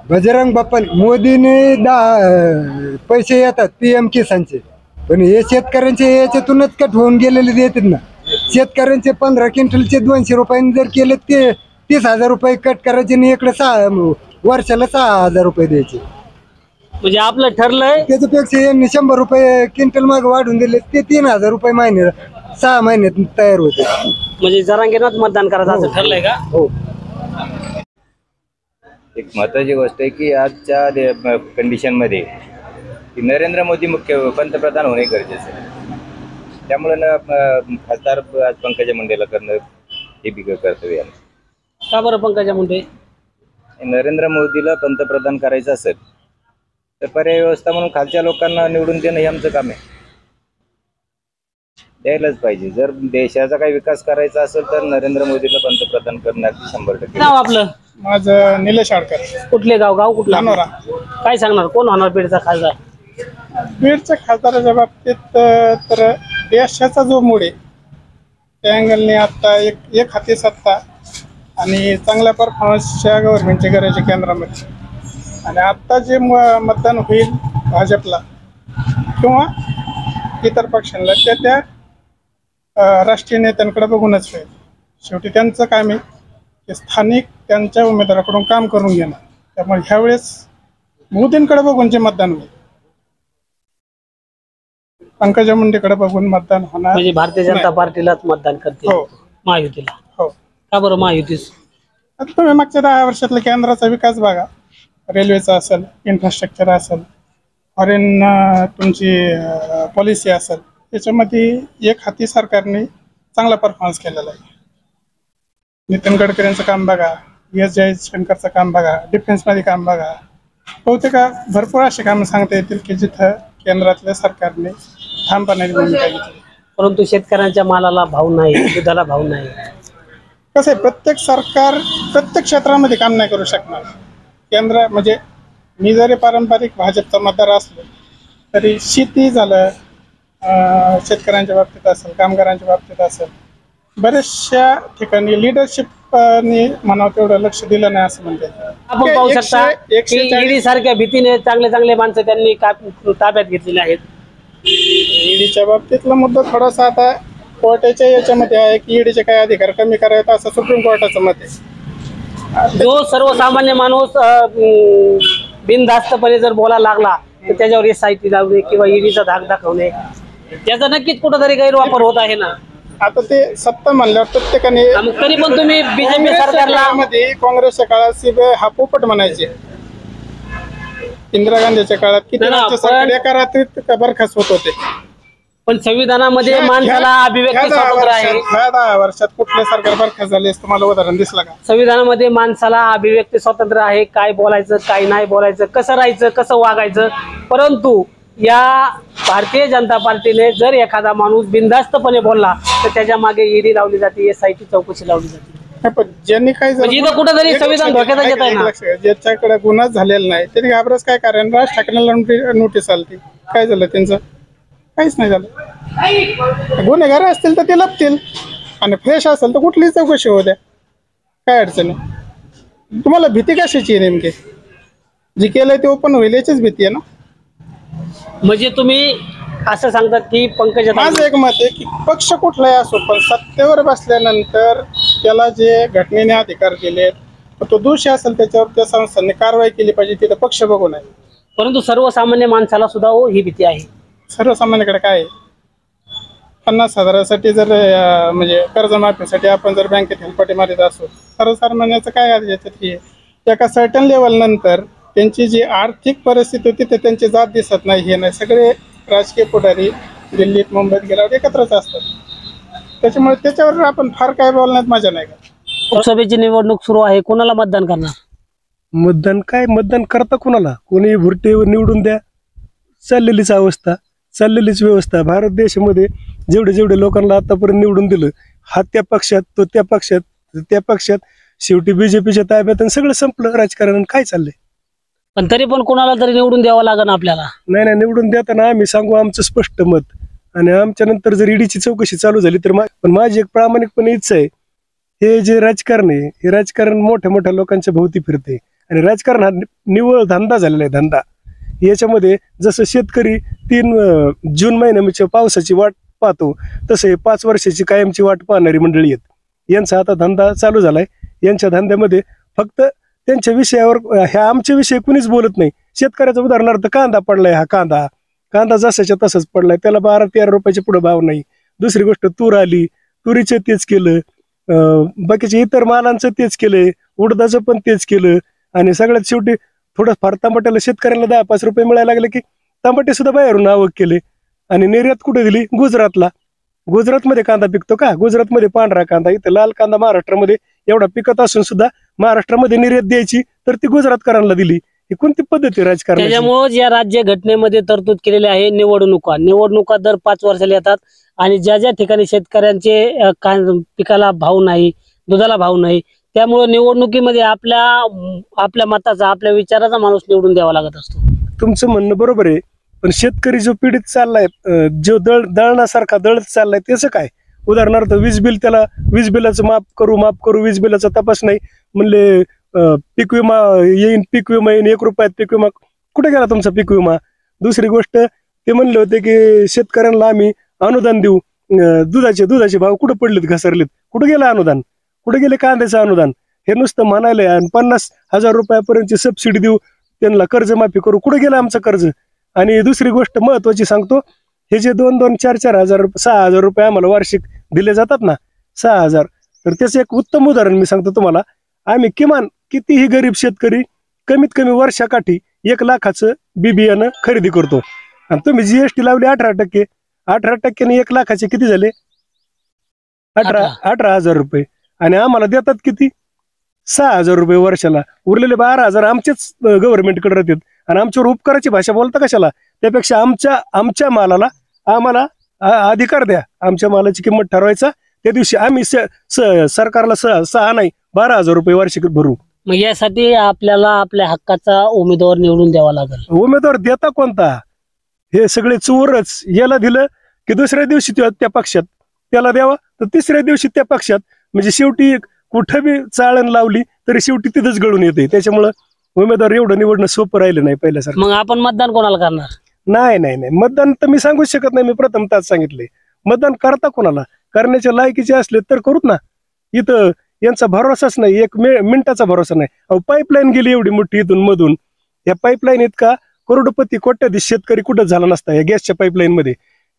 बजरंग बाप्पा मोदीने 10 पैसे येतात PM किसानचे, पण हे शेतकऱ्यांचे याच्यातूनच कट होऊन गेलेले देतात ना. शेतकऱ्यांचे 15 क्विंटलचे 200 रुपयांनी जर केले ते 30,000 रुपये कट करायचे आणि इकडे वर्षाला 6,000 रुपये द्यायचे. म्हणजे आपलं ठरलंय त्याच्यापेक्षा यांनी 100 रुपये क्विंटल माग वाढून दिले, ते 3,000 रुपये महिन्याला 6 महिन्यात तयार होते. म्हणजे जरांगेनाच मतदान करायचं असं ठरलंय का? हो. एक महत्त्वाची गोष्ट आहे की आजच्या कंडिशनमध्ये नरेंद्र मोदी मुख्य पंतप्रधान होणे गरजेचं आहे. त्यामुळे खासदार आज पंकजा मुंडेला करणं हे बी कर्तव्य आहे. का बरं पंकजा मुंडे? नरेंद्र मोदीला पंतप्रधान करायचं असेल तर पर्याय व्यवस्था म्हणून खालच्या लोकांना निवडून देणं हे आमचं काम आहे. द्यायलाच पाहिजे. जर देशाचा काही विकास करायचा असेल तर नरेंद्र मोदीला पंतप्रधान करणं 100%. नाव आपलं? माझं निलेश आडकर. कुठले गाव कुठला? धानोरा. काय सांगणार, कोण होणार बीडचा खासदार? बीडच्या खासदाराच्या बाबतीत तर देशाचा जो मूड आहे त्या अँगलने आता एक हाती सत्ता आणि चांगल्या परफॉर्मन्सच्या गव्हर्नमेंटची गरज आहे केंद्रामध्ये. आणि आत्ता जे मतदान होईल भाजपला किंवा इतर पक्षांना त्या राष्ट्रीय नेत्यांकडे बघूनच होईल. शेवटी त्यांचं काम आहे की स्थानिक त्यांच्या उमेदवाराकडून काम करून घेणं. त्यामुळे ह्यावेळेस मोदींकडे बघून जे मतदान होईल, पंकजा मुंडेकडे बघून मतदान होणार. म्हणजे भारतीय जनता पार्टीलाच मतदान करते? हो. महायुतीला? हो. का बरं महायुतीच? आता तुम्ही मागच्या 10 वर्षातला केंद्राचा विकास बघा. रेल्वेचा असेल, इन्फ्रास्ट्रक्चर असेल, फॉरेन तुमची पॉलिसी असेल, त्याच्यामध्ये एक हाती सरकारने चांगला परफॉर्मन्स केलेला आहे. नितीन गडकरींचं काम बघा, S जयशंकरचं काम बघा, डिफेन्समध्ये काम बघा. बहुतेक भरपूर अशी कामं सांगता येतील की जिथं केंद्रातल्या सरकारने ठामपणाने भूमिका घेतली. परंतु शेतकऱ्यांच्या मालाला भाव नाही, दुधाला भाव नाही. कसं आहे, प्रत्येक सरकार प्रत्येक क्षेत्रामध्ये काम नाही करू शकणार. केंद्र म्हणजे मी जरी पारंपरिक भाजपचा मतदार असलो तरी शेती झालं, शेतकऱ्यांच्या बाबतीत असेल, कामगारांच्या बाबतीत असेल, बऱ्याचशा ठिकाणी लिडरशिपने म्हणावं तेवढं लक्ष दिलं नाही असं म्हणते. आपण पाहू शकता की ईडी सारख्या भीतीने चांगले माणसं त्यांनी ताब्यात घेतलेले आहेत. ईडीच्या बाबतीतला मुद्दा थोडासा आता कोर्टाच्या याच्यामध्ये आहे की ईडीचे काही अधिकार कमी करावेत असं सुप्रीम कोर्टाचं मत आहे. जो सर्वसामान्य माणूस बिनधास्तपणे जर बोलायला लागला तर त्याच्यावर SIT लावणे किंवा ईडीचा धाक दाखवणे, त्याचा नक्कीच कुठेतरी गैरवापर होत आहे ना. आता ते सत्ता म्हणल्यावर प्रत्येकाने, तरी पण तुम्ही बीजेपी सरकारला काँग्रेसच्या काळात CBI हा पोपट म्हणायचे. इंदिरा गांधीच्या काळात किती राज्य सरकार एका रात्रीत बरखास्त होत होते. पण संविधानामध्ये माणसाला अभिव्यक्ती स्वातंत्र्य आहे. ह्या 10 वर्षात कुठले सरकार बरखास्त झाले तुम्हाला उदाहरण दिसलं का? संविधानामध्ये माणसाला अभिव्यक्ती स्वातंत्र्य आहे, काय बोलायचं काय नाही बोलायचं, कसं राहायचं कसं वागायचं. परंतु या भारतीय जनता पार्टीने जर एखादा माणूस बिनधास्तपणे बोलला तर त्याच्या मागे ईडी लावली जाते, SIT चौकशी लावली जाते. पण ज्यांनी काय म्हणजे इथं कुठेतरी संविधान धोक्यात येत आहे ना. ज्याच्याकडे गुन्हा झालेला नाही त्यांनी घाबरच काय कारण? राज ठाकरेंला नोटीस आली, काय झालं त्यांचं? काहीच नाही झालं. गुन्हेगार असतील तर ते लपतील आणि फ्रेश असेल तर कुठलीच चौकशी होऊ द्या, काय अडचण आहे. तुम्हाला भीती कशाची आहे नेमकी? जी केलंय ते ओपन होईल याचीच भीती आहे ना. म्हणजे तुम्ही असं सांगतात की पंकजा, माझं एक मत आहे की पक्ष कुठलाही असो पण सत्तेवर बसल्यानंतर त्याला जे घटनेने अधिकार दिले तो दोषी असेल त्याच्यावर त्या संस्थांनी कारवाई केली पाहिजे, तिथं पक्ष बघू नये. परंतु सर्वसामान्य माणसाला सुद्धा ही भीती आहे. सर्वसामान्याकडे काय आहे? 50,000साठी जर म्हणजे कर्जमाफीसाठी आपण जर बँकेत हेलपाटे मारित असो, सर्वसामान्याचं काय याच्यात हे एका सर्टन लेवल नंतर त्यांची जी आर्थिक परिस्थिती होती ते त्यांची जात दिसत नाही, हे नाही. सगळे राजकीय पुढारी दिल्लीत मुंबईत गेल्यावर एकत्रच असतात, त्याच्यामुळे त्याच्यावर आपण फार काय बोलण्यात मजा नाही का. लोकसभेची निवडणूक सुरू आहे, कोणाला मतदान करणार? मतदान काय, मतदान करता कोणाला? कोणी भुरटे निवडून द्या, चाललेलीच अवस्था, चाललेलीच व्यवस्था. भारत देशामध्ये जेवढे जेवढे लोकांना आतापर्यंत निवडून दिलं, हा त्या पक्षात तो त्या पक्षात त्या पक्षात, शेवटी बीजेपीच्या ताब्यात आणि सगळं संपलं राजकारण. काय चाललंय? पण तरी पण कोणाला तरी निवडून द्यावं लागेल आपल्याला. नाही निवडून देताना आम्ही सांगू आमचं स्पष्ट मत, आणि आमच्या नंतर जर ईडीची चौकशी चालू झाली तर पण माझी एक प्रामाणिकपणे इच्छा आहे, हे जे राजकारण आहे हे राजकारण मोठ्या मोठ्या लोकांच्या भोवती फिरते आणि राजकारण हा निव्वळ धंदा झालेला आहे, धंदा. याच्यामध्ये जसं शेतकरी 3 जून महिन्याच्या पावसाची वाट पाहतो तसे 5 वर्षाची कायमची वाट पाहणारी मंडळी आहेत. यांचा आता धंदा चालू झालाय. यांच्या धंद्यामध्ये फक्त त्यांच्या विषयावर, ह्या आमच्या विषयी कुणीच बोलत नाही. शेतकऱ्याचा उदाहरणार्थ कांदा पडलाय, हा कांदा जसाच्या तसाच पडलाय, त्याला 12-13 रुपयाच्या पुढे भाव नाही. दुसरी गोष्ट तूर आली, तुरीचं तेच केलं, बाकीचे इतर मालांचं तेच केलंय, उडदाचं पण तेच केलं. आणि सगळ्यात शेवटी थोडं फार टमाट्याला शेतकऱ्यांना 10-5 रुपये मिळायला लागले की टमाटे सुद्धा बाहेरून आवक केले. आणि निर्यात कुठे दिली? गुजरातला. गुजरातमध्ये कांदा पिकतो का? गुजरातमध्ये पांढरा कांदा, इथं लाल कांदा महाराष्ट्रामध्ये एवढा पिकत असून सुद्धा महाराष्ट्रामध्ये निर्यात द्यायची तर ती गुजरातकरांना दिली. ही कोणती पद्धती राजकारण? त्याच्यामुळे या राज्य घटनेमध्ये तरतूद केलेली आहे निवडणुका दर 5 वर्षाला येतात आणि ज्या ज्या ठिकाणी शेतकऱ्यांचे पिकाला भाव नाही, दुधाला भाव नाही, त्यामुळे निवडणुकीमध्ये आपल्या मताचा, आपल्या विचाराचा माणूस निवडून द्यावा लागत असतो. तुमचं म्हणणं बरोबर आहे, पण शेतकरी जो पीडित चाललाय, जो दळणासारखा दळत चाललाय, त्याचं काय? उदाहरणार्थ वीज बिल, त्याला वीज बिलाचं माफ करू, वीज बिलाचा तपास नाही म्हणले. पीक विमा येईन, पीक विमा येईन, 1 रुपयात पीक विमा. कुठे गेला तुमचा पीक विमा? दुसरी गोष्ट, ते म्हणले होते की शेतकऱ्यांना आम्ही अनुदान देऊ. दुधाचे भाव कुठे पडलेत, घसरलेत? कुठे गेलं अनुदान? कुठे गेले कांद्याचं अनुदान? हे नुसतं म्हणायलंय. आणि 50,000 रुपयापर्यंतची सबसिडी देऊ, त्यांना कर्जमाफी करू. कुठे गेलं आमचं कर्ज? आणि दुसरी गोष्ट महत्वाची सांगतो, हे जे 2-2, 4-4 हजार, 6,000 रुपये आम्हाला वार्षिक दिले जातात ना, 6,000, तर त्याचं एक उत्तम उदाहरण मी सांगतो तुम्हाला. आम्ही किमान कितीही गरीब शेतकरी कमीत कमी वर्षाकाठी 1 लाखाचं बियाणं खरेदी करतो. आणि तुम्ही GST लावली 18%. 18%ने 1 लाखाचे किती झाले? 18,000 रुपये. आणि आम्हाला देतात किती? 6,000 रुपये वर्षाला. उरलेले 12,000 आमचेच गव्हर्नमेंटकडे राहतात. आणि आमच्यावर उपकाराची भाषा बोलता कशाला? त्यापेक्षा आमच्या मालाला आम्हाला अधिकार द्या. आमच्या मालाची किंमत ठरवायचा, त्या दिवशी आम्ही सरकारला 6 नाही 12,000 रुपये वार्षिक भरू. मग यासाठी आपल्याला आपल्या हक्काचा उमेदवार निवडून द्यावा लागेल. उमेदवार देता कोणता? हे सगळे चोरच. याला दिलं की दुसऱ्या दिवशी त्या पक्षात, त्याला द्यावा तर तिसऱ्या दिवशी त्या पक्षात. म्हणजे शेवटी कुठं बी चाळण लावली तरी शेवटी तिथंच गळून येते. त्याच्यामुळं उमेदवार एवढं निवडणं सोपं राहिलं नाही पहिल्यासारखं. मग आपण मतदान कोणाला करणार? नाही मतदान तर मी सांगूच शकत नाही. मी प्रथमतःच सांगितले, मतदान करता कोणाला? करण्याच्या लायकीचे असले तर करूत ना. इथं यांचा भरोसाच नाही, 1 मिनिटाचा भरोसा नाही. अहो, पाईपलाईन गेली एवढी मोठी इथून मधून. या पाईपलाईन इतका करोडपती कोट्याधीश शेतकरी कुठं झाला नसता या गॅसच्या पाईपलाईन मध्ये.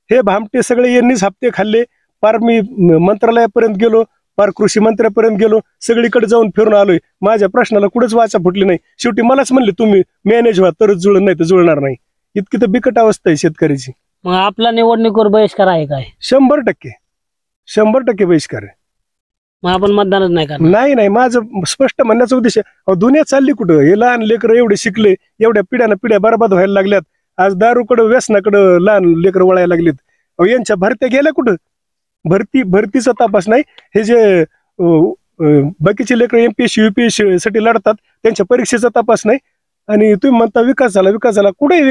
हे भामटे सगळे यांनीच हप्ते खाल्ले. पार मी मंत्रालयापर्यंत गेलो, पार कृषी मंत्र्यापर्यंत गेलो, सगळीकडे जाऊन फिरून आलोय. माझ्या प्रश्नाला कुठंच वाचा फुटली नाही. शेवटी मलाच म्हणले तुम्ही मॅनेज व्हा, तरच जुळणार नाही तर जुळणार नाही. इतकी तर बिकट अवस्था आहे शेतकऱ्याची. मग आपला निवडणुकीवर बहिष्कार आहे काय? 100% बहिष्कार आहे. मग आपण मतदानच नाही करणार? नाही, माझं स्पष्ट म्हणण्याचा उद्देश आहे, दुनिया चालली कुठं? हे लहान लेकरं एवढे शिकले, एवढ्या पिढ्या बरबाद व्हायला लागल्यात. आज दारूकडं व्यसनाकडं लहान लेकरं वळायला लागलीत. यांच्या भरत्या गेल्या कुठं? भरतीचा तपास नाही. हे जे बाकीचे लेकरं MPSC UPSC साठी लढतात त्यांच्या परीक्षेचा तपास नाही. आणि तुम्ही म्हणता विकास झाला. कुठे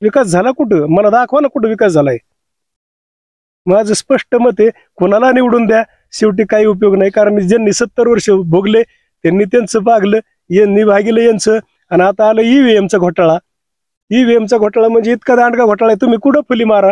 विकास झाला कुठं? मला दाखवा ना कुठं विकास झालाय. माझं स्पष्ट मत आहे, कोणाला निवडून द्या, शेवटी काही उपयोग नाही. कारण ज्यांनी 70 वर्ष भोगले त्यांनी त्यांचं भागलं, यांनी भागिलं यांचं. आणि आता आलं EVMचा घोटाळा. EVMचा घोटाळा म्हणजे इतका दांडगा घोटाळा आहे, तुम्ही कुठं फुली मारा,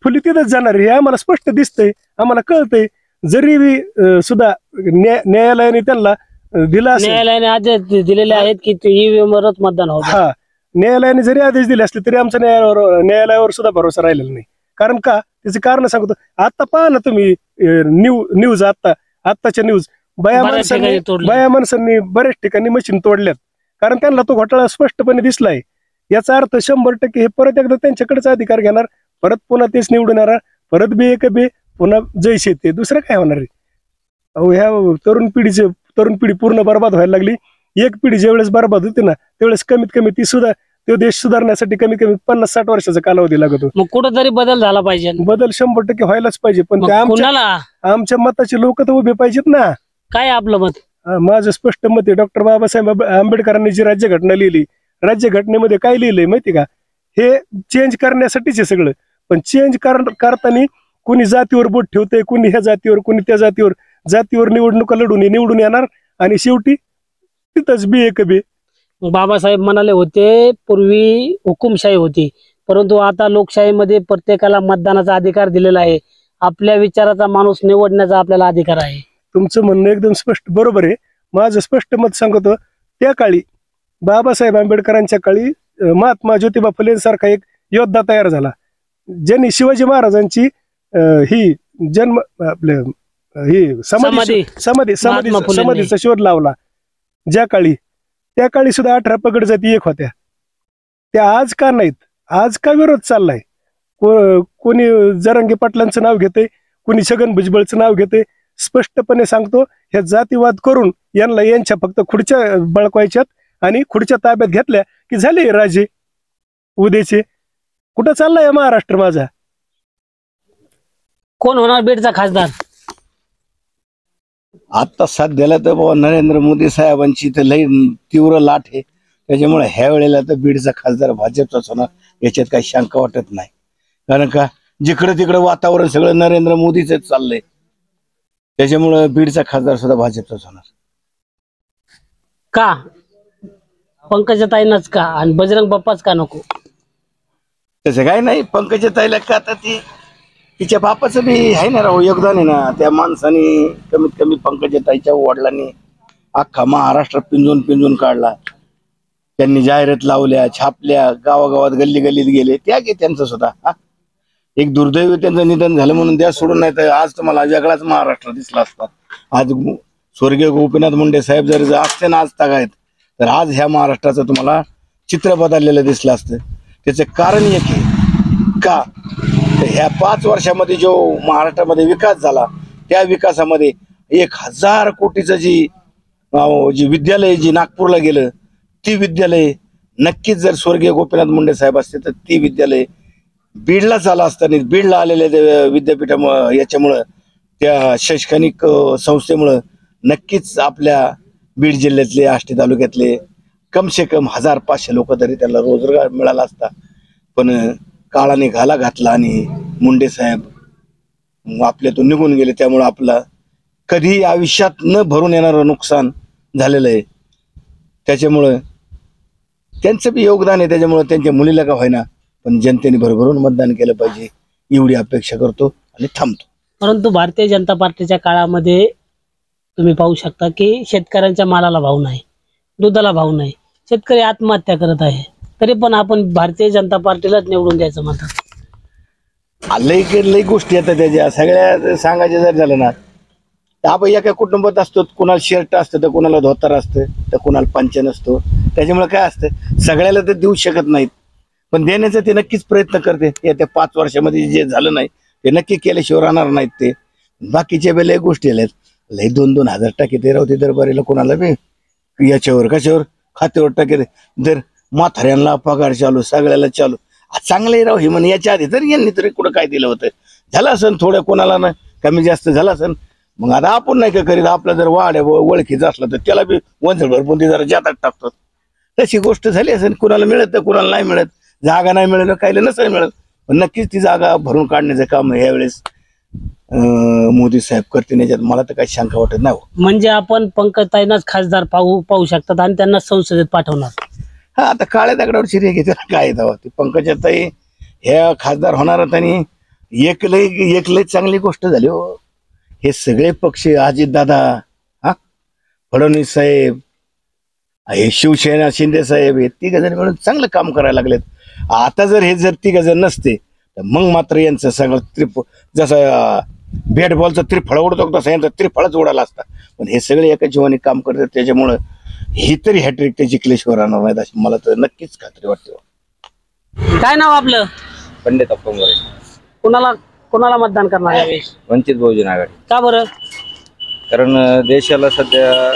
फुली तिथंच जाणार. हे आम्हाला स्पष्ट दिसतंय, आम्हाला कळतंय. जरी सुद्धा न्यायालयाने त्यांना दिला असेल, न्यायालयाने आदेश दिलेले आहेत की EVM वरच मतदान होतं. हा, न्यायालयाने जरी आदेश दिले असले तरी आमचा न्यायालयावर सुद्धा भरोसा राहिलेला नाही. कारण का? त्याचे कारण सांगतो. आता पहा ना तुम्ही न्यूज आत्ताच्या न्यूज, बाया माणसांनी बऱ्याच ठिकाणी मशीन तोडल्यात. कारण त्यांना तो घोटाळा स्पष्टपणे दिसलाय. याचा अर्थ 100% हे परत एकदा त्यांच्याकडेच अधिकार घेणार, परत पुन्हा तेच निवडून येणार, परत बे पुन्हा जय शेते. दुसरं काय होणार आहे? अहो, ह्या तरुण पिढी पूर्ण बरबाद व्हायला लागली. एक पिढी ज्यावेळेस बरबाद होते ना, त्यावेळेस कमीत कमी तो देश सुधारण्यासाठी कमीत कमी 50-60 वर्षाचा कालावधी लागतो. मग कुठंतरी बदल झाला पाहिजे. बदल 100% व्हायलाच पाहिजे. पण आमच्या मताचे लोक तर उभे पाहिजेत ना. काय आपलं मत? माझं स्पष्ट मत आहे, डॉक्टर बाबासाहेब आंबेडकरांनी जी राज्यघटना लिहिली, राज्यघटनेमध्ये काय लिहिलंय माहिती का? हे चेंज करण्यासाठीच आहे सगळं. पण चेंज करताना कुणी जातीवर बोट ठेवतंय, कुणी ह्या जातीवर, कुणी त्या जातीवर निवडणुका निवडून येणार. आणि शेवटी तिथंच बे. बाबासाहेब म्हणाले होते पूर्वी हुकुमशाही होती, परंतु आता लोकशाहीमध्ये प्रत्येकाला मतदानाचा अधिकार दिलेला आहे. आपल्या विचाराचा माणूस निवडण्याचा आपल्याला अधिकार आहे. तुमचं म्हणणं एकदम स्पष्ट बरोबर आहे. माझं स्पष्ट मत सांगतो, त्या काळी बाबासाहेब आंबेडकरांच्या काळी महात्मा ज्योतिबा फुलेंसारखा एक योद्धा तयार झाला, ज्यांनी शिवाजी महाराजांची ही जन्म आपल्या ही समाधीचा शोध लावला. ज्या काळी, त्या काळी सुद्धा 18 पगड जाती एक होत्या. त्या आज का नाहीत? आज का विरोध चाललाय? कोणी जरांगे पाटलांचं नाव घेते, कोणी छगन भुजबळचं नाव घेते. स्पष्टपणे सांगतो, ह्या जातीवाद करून यांच्या फक्त खुर्च्या बळकवायच्यात आणि खुर्च्या ताब्यात घेतल्या की झाले राजे उद्याचे. कुठं चाललाय महाराष्ट्र माझा? कोण होणार बीडचा खासदार? आता सध्याला तर बाबा नरेंद्र मोदी साहेबांची तर लई तीव्र लाट आहे. त्याच्यामुळे ह्या वेळेला तर बीडचा खासदार भाजपचाच होणार, याच्यात काही शंका वाटत नाही. कारण का जिकडे तिकडे वातावरण सगळं नरेंद्र मोदीच चाललंय. त्याच्यामुळे बीडचा खासदार सुद्धा भाजपचाच होणार. का पंकजाताईंनाच का आणि बजरंग बाप्पाच का नको? तसं काय नाही. पंकजाताईला का आता तिच्या बापाचं बी आहे ना राव योगदान आहे ना. त्या माणसाने कमीत कमी पंकजाताईच्या वडिलांनी अख्खा महाराष्ट्र पिंजून काढला. त्यांनी जाहिरात लावल्या, छापल्या, गावागावात गल्ली गल्लीत गेले. त्या गे त्यांचं सुद्धा एक दुर्दैव त्यांचं निधन झालं म्हणून द्या सोडून, नाही तर आज तुम्हाला वेगळाच महाराष्ट्र दिसला असता. आज स्वर्गीय गोपीनाथ मुंडे साहेब जर असते ना आज तागायत, तर आज ह्या महाराष्ट्राचं तुम्हाला चित्र बदललेलं दिसलं असतं. त्याचं कारण एक आहे का, ह्या 5 वर्षामध्ये जो महाराष्ट्रामध्ये विकास झाला, त्या विकासामध्ये 1000 कोटीचं जी विद्यालय जी नागपूरला गेलं, ती विद्यालय नक्कीच जर स्वर्गीय गोपीनाथ मुंडे साहेब असते तर ती विद्यालय बीडला झाला असताना. बीडला आलेल्या विद्यापीठामुळं, याच्यामुळं, त्या शैक्षणिक संस्थेमुळं नक्कीच आपल्या बीड जिल्ह्यातले, आष्टी तालुक्यातले कमसे कम 1500 लोक तरी त्याला रोजगार मिळाला असता. पण काळाने घाला घातला आणि मुंडे साहेब आपल्यातून निघून गेले. त्यामुळं आपलं कधी आयुष्यात न भरून येणारं नुकसान झालेलं आहे. त्याच्यामुळं त्यांचं बी योगदान आहे. त्याच्यामुळं त्यांच्या मुलीला का होईना पण जनतेने भरभरून मतदान केलं पाहिजे एवढी अपेक्षा करतो आणि थांबतो. परंतु भारतीय जनता पार्टीच्या काळामध्ये तुम्ही पाहू शकता की शेतकऱ्यांच्या मालाला भाव नाही, दुधाला भाव नाही, शेतकरी आत्महत्या करत आहे, तरी पण आपण भारतीय जनता पार्टीलाच निवडून द्यायचं म्हणतात. लई गोष्टी येतात त्याच्या सगळ्या सांगायचं जर झालं ना तर आपण एका कुटुंबात असतो, कुणाला शर्ट असतं तर कुणाला धोतर असतं तर कुणाला पंचन असतो. त्याच्यामुळे काय असतं, सगळ्याला तर देऊ शकत नाहीत. पण देण्याचा ते नक्कीच प्रयत्न करते. येत्या 5 वर्षामध्ये जे झालं नाही ते नक्की केल्याशिवाय राहणार नाहीत. ते बाकीच्या वेळेला गोष्टी आल्यात लई 2-2 हजार टाके ते राहते दरबारीला कोणाला बी याच्यावर कशावर खात्यावर टाके जर म्हाताऱ्यांना पगार चालू सगळ्याला चालू चांगले राहू हे म्हणे. याच्या आधी तर यांनी तरी कुठं काय दिलं होतं झालं असेल थोडं कोणाला ना कमी जास्त झालं असेल. मग आता आपण नाही का करीत आपला जर वाड्या ओळखीचा असला तर त्याला बी वंचळ भरपूर ते जरा जातात टाकतात. तशी गोष्ट झाली असेल कुणाला मिळत तर कुणाला नाही मिळत. जागा नाही मिळत काहीला नसेल मिळत पण नक्कीच ती जागा भरून काढण्याचं काम यावेळेस मोदी साहेब करतील. याच्यात मला तर काही शंका वाटत नाही. म्हणजे आपण पंकजताईंनाच खासदार पाहू शकतात आणि त्यांना संसदेत पाठवणार. हा आता काळ्या दगडावर शिरे घेते काय दावा ती पंकजाताई ह्या खासदार होणार आणि एक लय चांगली गोष्ट झाली हो. हे सगळे पक्ष अजितदादा हा फडणवीस साहेब हे शिवसेना शिंदे साहेब हे 3 जण मिळून चांगलं काम करायला लागलेत. आता जर हे 3 जण नसते तर मग मात्र यांचं सगळं जसं बॅट बॉलचा त्रिफळ उडतो तसं यांचा त्रिफळच उडाला असता. पण हे सगळे एका जीवाने काम करतात त्याच्यामुळं ही तरी हॅट्रिक ते जिंकल्याशिवाय राहणार नाहीत अशी मला तर नक्कीच खात्री वाटते. काय नाव आपलं? पंडित अप्पंगरे. कोणाला मतदान करणार यावेळेस? वंचित बहुजन आघाडी. का बरं? कारण देशाला सध्या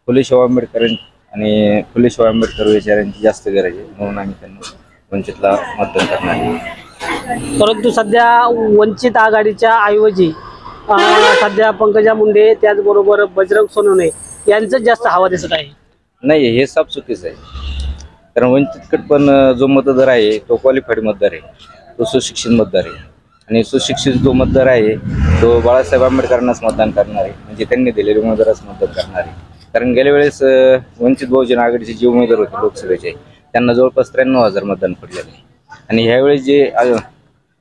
फुले शाहू आंबेडकर आणि फुले शाहू आंबेडकर विचारांची जास्त गरज आहे म्हणून आम्ही त्यांना वंचितला मतदान करणार आहे. परंतु सध्या वंचित आघाडीच्या ऐवजी सध्या पंकजा मुंडे त्याचबरोबर बजरंग सोनवणे यांचं जास्त हवा दिसत आहे. नाही हे साफ चुकीचं आहे. कारण वंचितकडे पण जो मतदार आहे तो क्वालिफाईड मतदार आहे, तो सुशिक्षित मतदार आहे आणि सुशिक्षित जो मतदार आहे तो बाळासाहेब आंबेडकरांनाच मतदान करणार आहे. म्हणजे त्यांनी दिलेले उमेदवाराच मतदान करणार आहे. कारण गेल्या वेळेस वंचित बहुजन आघाडीचे जे उमेदवार होते लोकसभेचे त्यांना जवळपास 93,000 मतदान पडलेले आहे. आणि ह्यावेळेस जे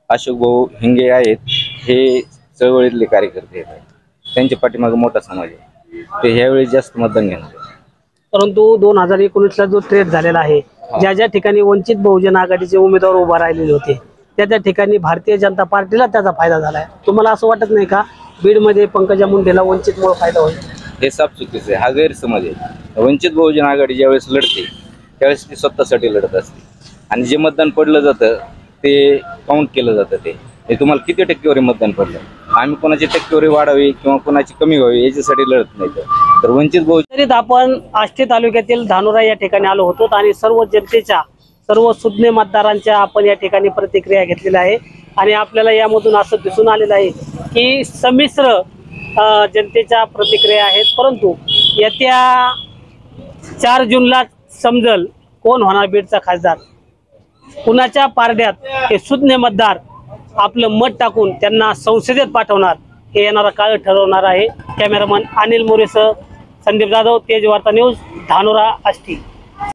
अशोक भाऊ हिंगे आहेत हे चळवळीतले कार्यकर्ते आहेत, त्यांच्या पाठीमागे मोठा समाज आहे, ते ह्यावेळेस जास्त मतदान घेणार. परंतु 2019ला जो ट्रेड झालेला आहे ज्या ज्या ठिकाणी वंचित बहुजन आघाडीचे उमेदवार उभा राहिलेले होते त्या ठिकाणी भारतीय जनता पार्टीला त्याचा फायदा झालाय. तुम्हाला असं वाटत नाही का बीडमध्ये पंकजा मुंडेला वंचितमुळे फायदा होईल? हे साफ चुकीचं आहे. हा गैरसमज आहे. वंचित बहुजन आघाडी ज्यावेळेस लढते त्यावेळेस ती स्वतःसाठी लढत असते आणि जे मतदान पडलं जातं ते काउंट केलं जातं. ते तुम्हाला किती टक्केवारी मतदान पडलं, आम्ही कोणाची टक्केवारी वाढावी किंवा कोणाची कमी व्हावी याच्यासाठी लढत नाही. तर वंचित बहुजन आपण आष्टी तालुक्यातील धानोरा या ठिकाणी आलो होतो आणि सर्व जनतेच्या सर्व सुज्ञ मतदारांच्या आपण या ठिकाणी प्रतिक्रिया घेतलेल्या आहे आणि आपल्याला यामधून असं दिसून आलेलं आहे की संमिश्र जनतेच्या प्रतिक्रिया आहेत. परंतु येत्या 4 जूनला समजल कोण होणार बीडचा खासदार. कुणाच्या पारड्यात हे सुज्ञ मतदार आपलं मत टाकून त्यांना संसदेत पाठवणार हे येणारा काळ ठरवणार आहे. कॅमेरामन अनिल मोरेसह संदीप जाधव, तेज वार्ता न्यूज, धानोरा, आष्टी.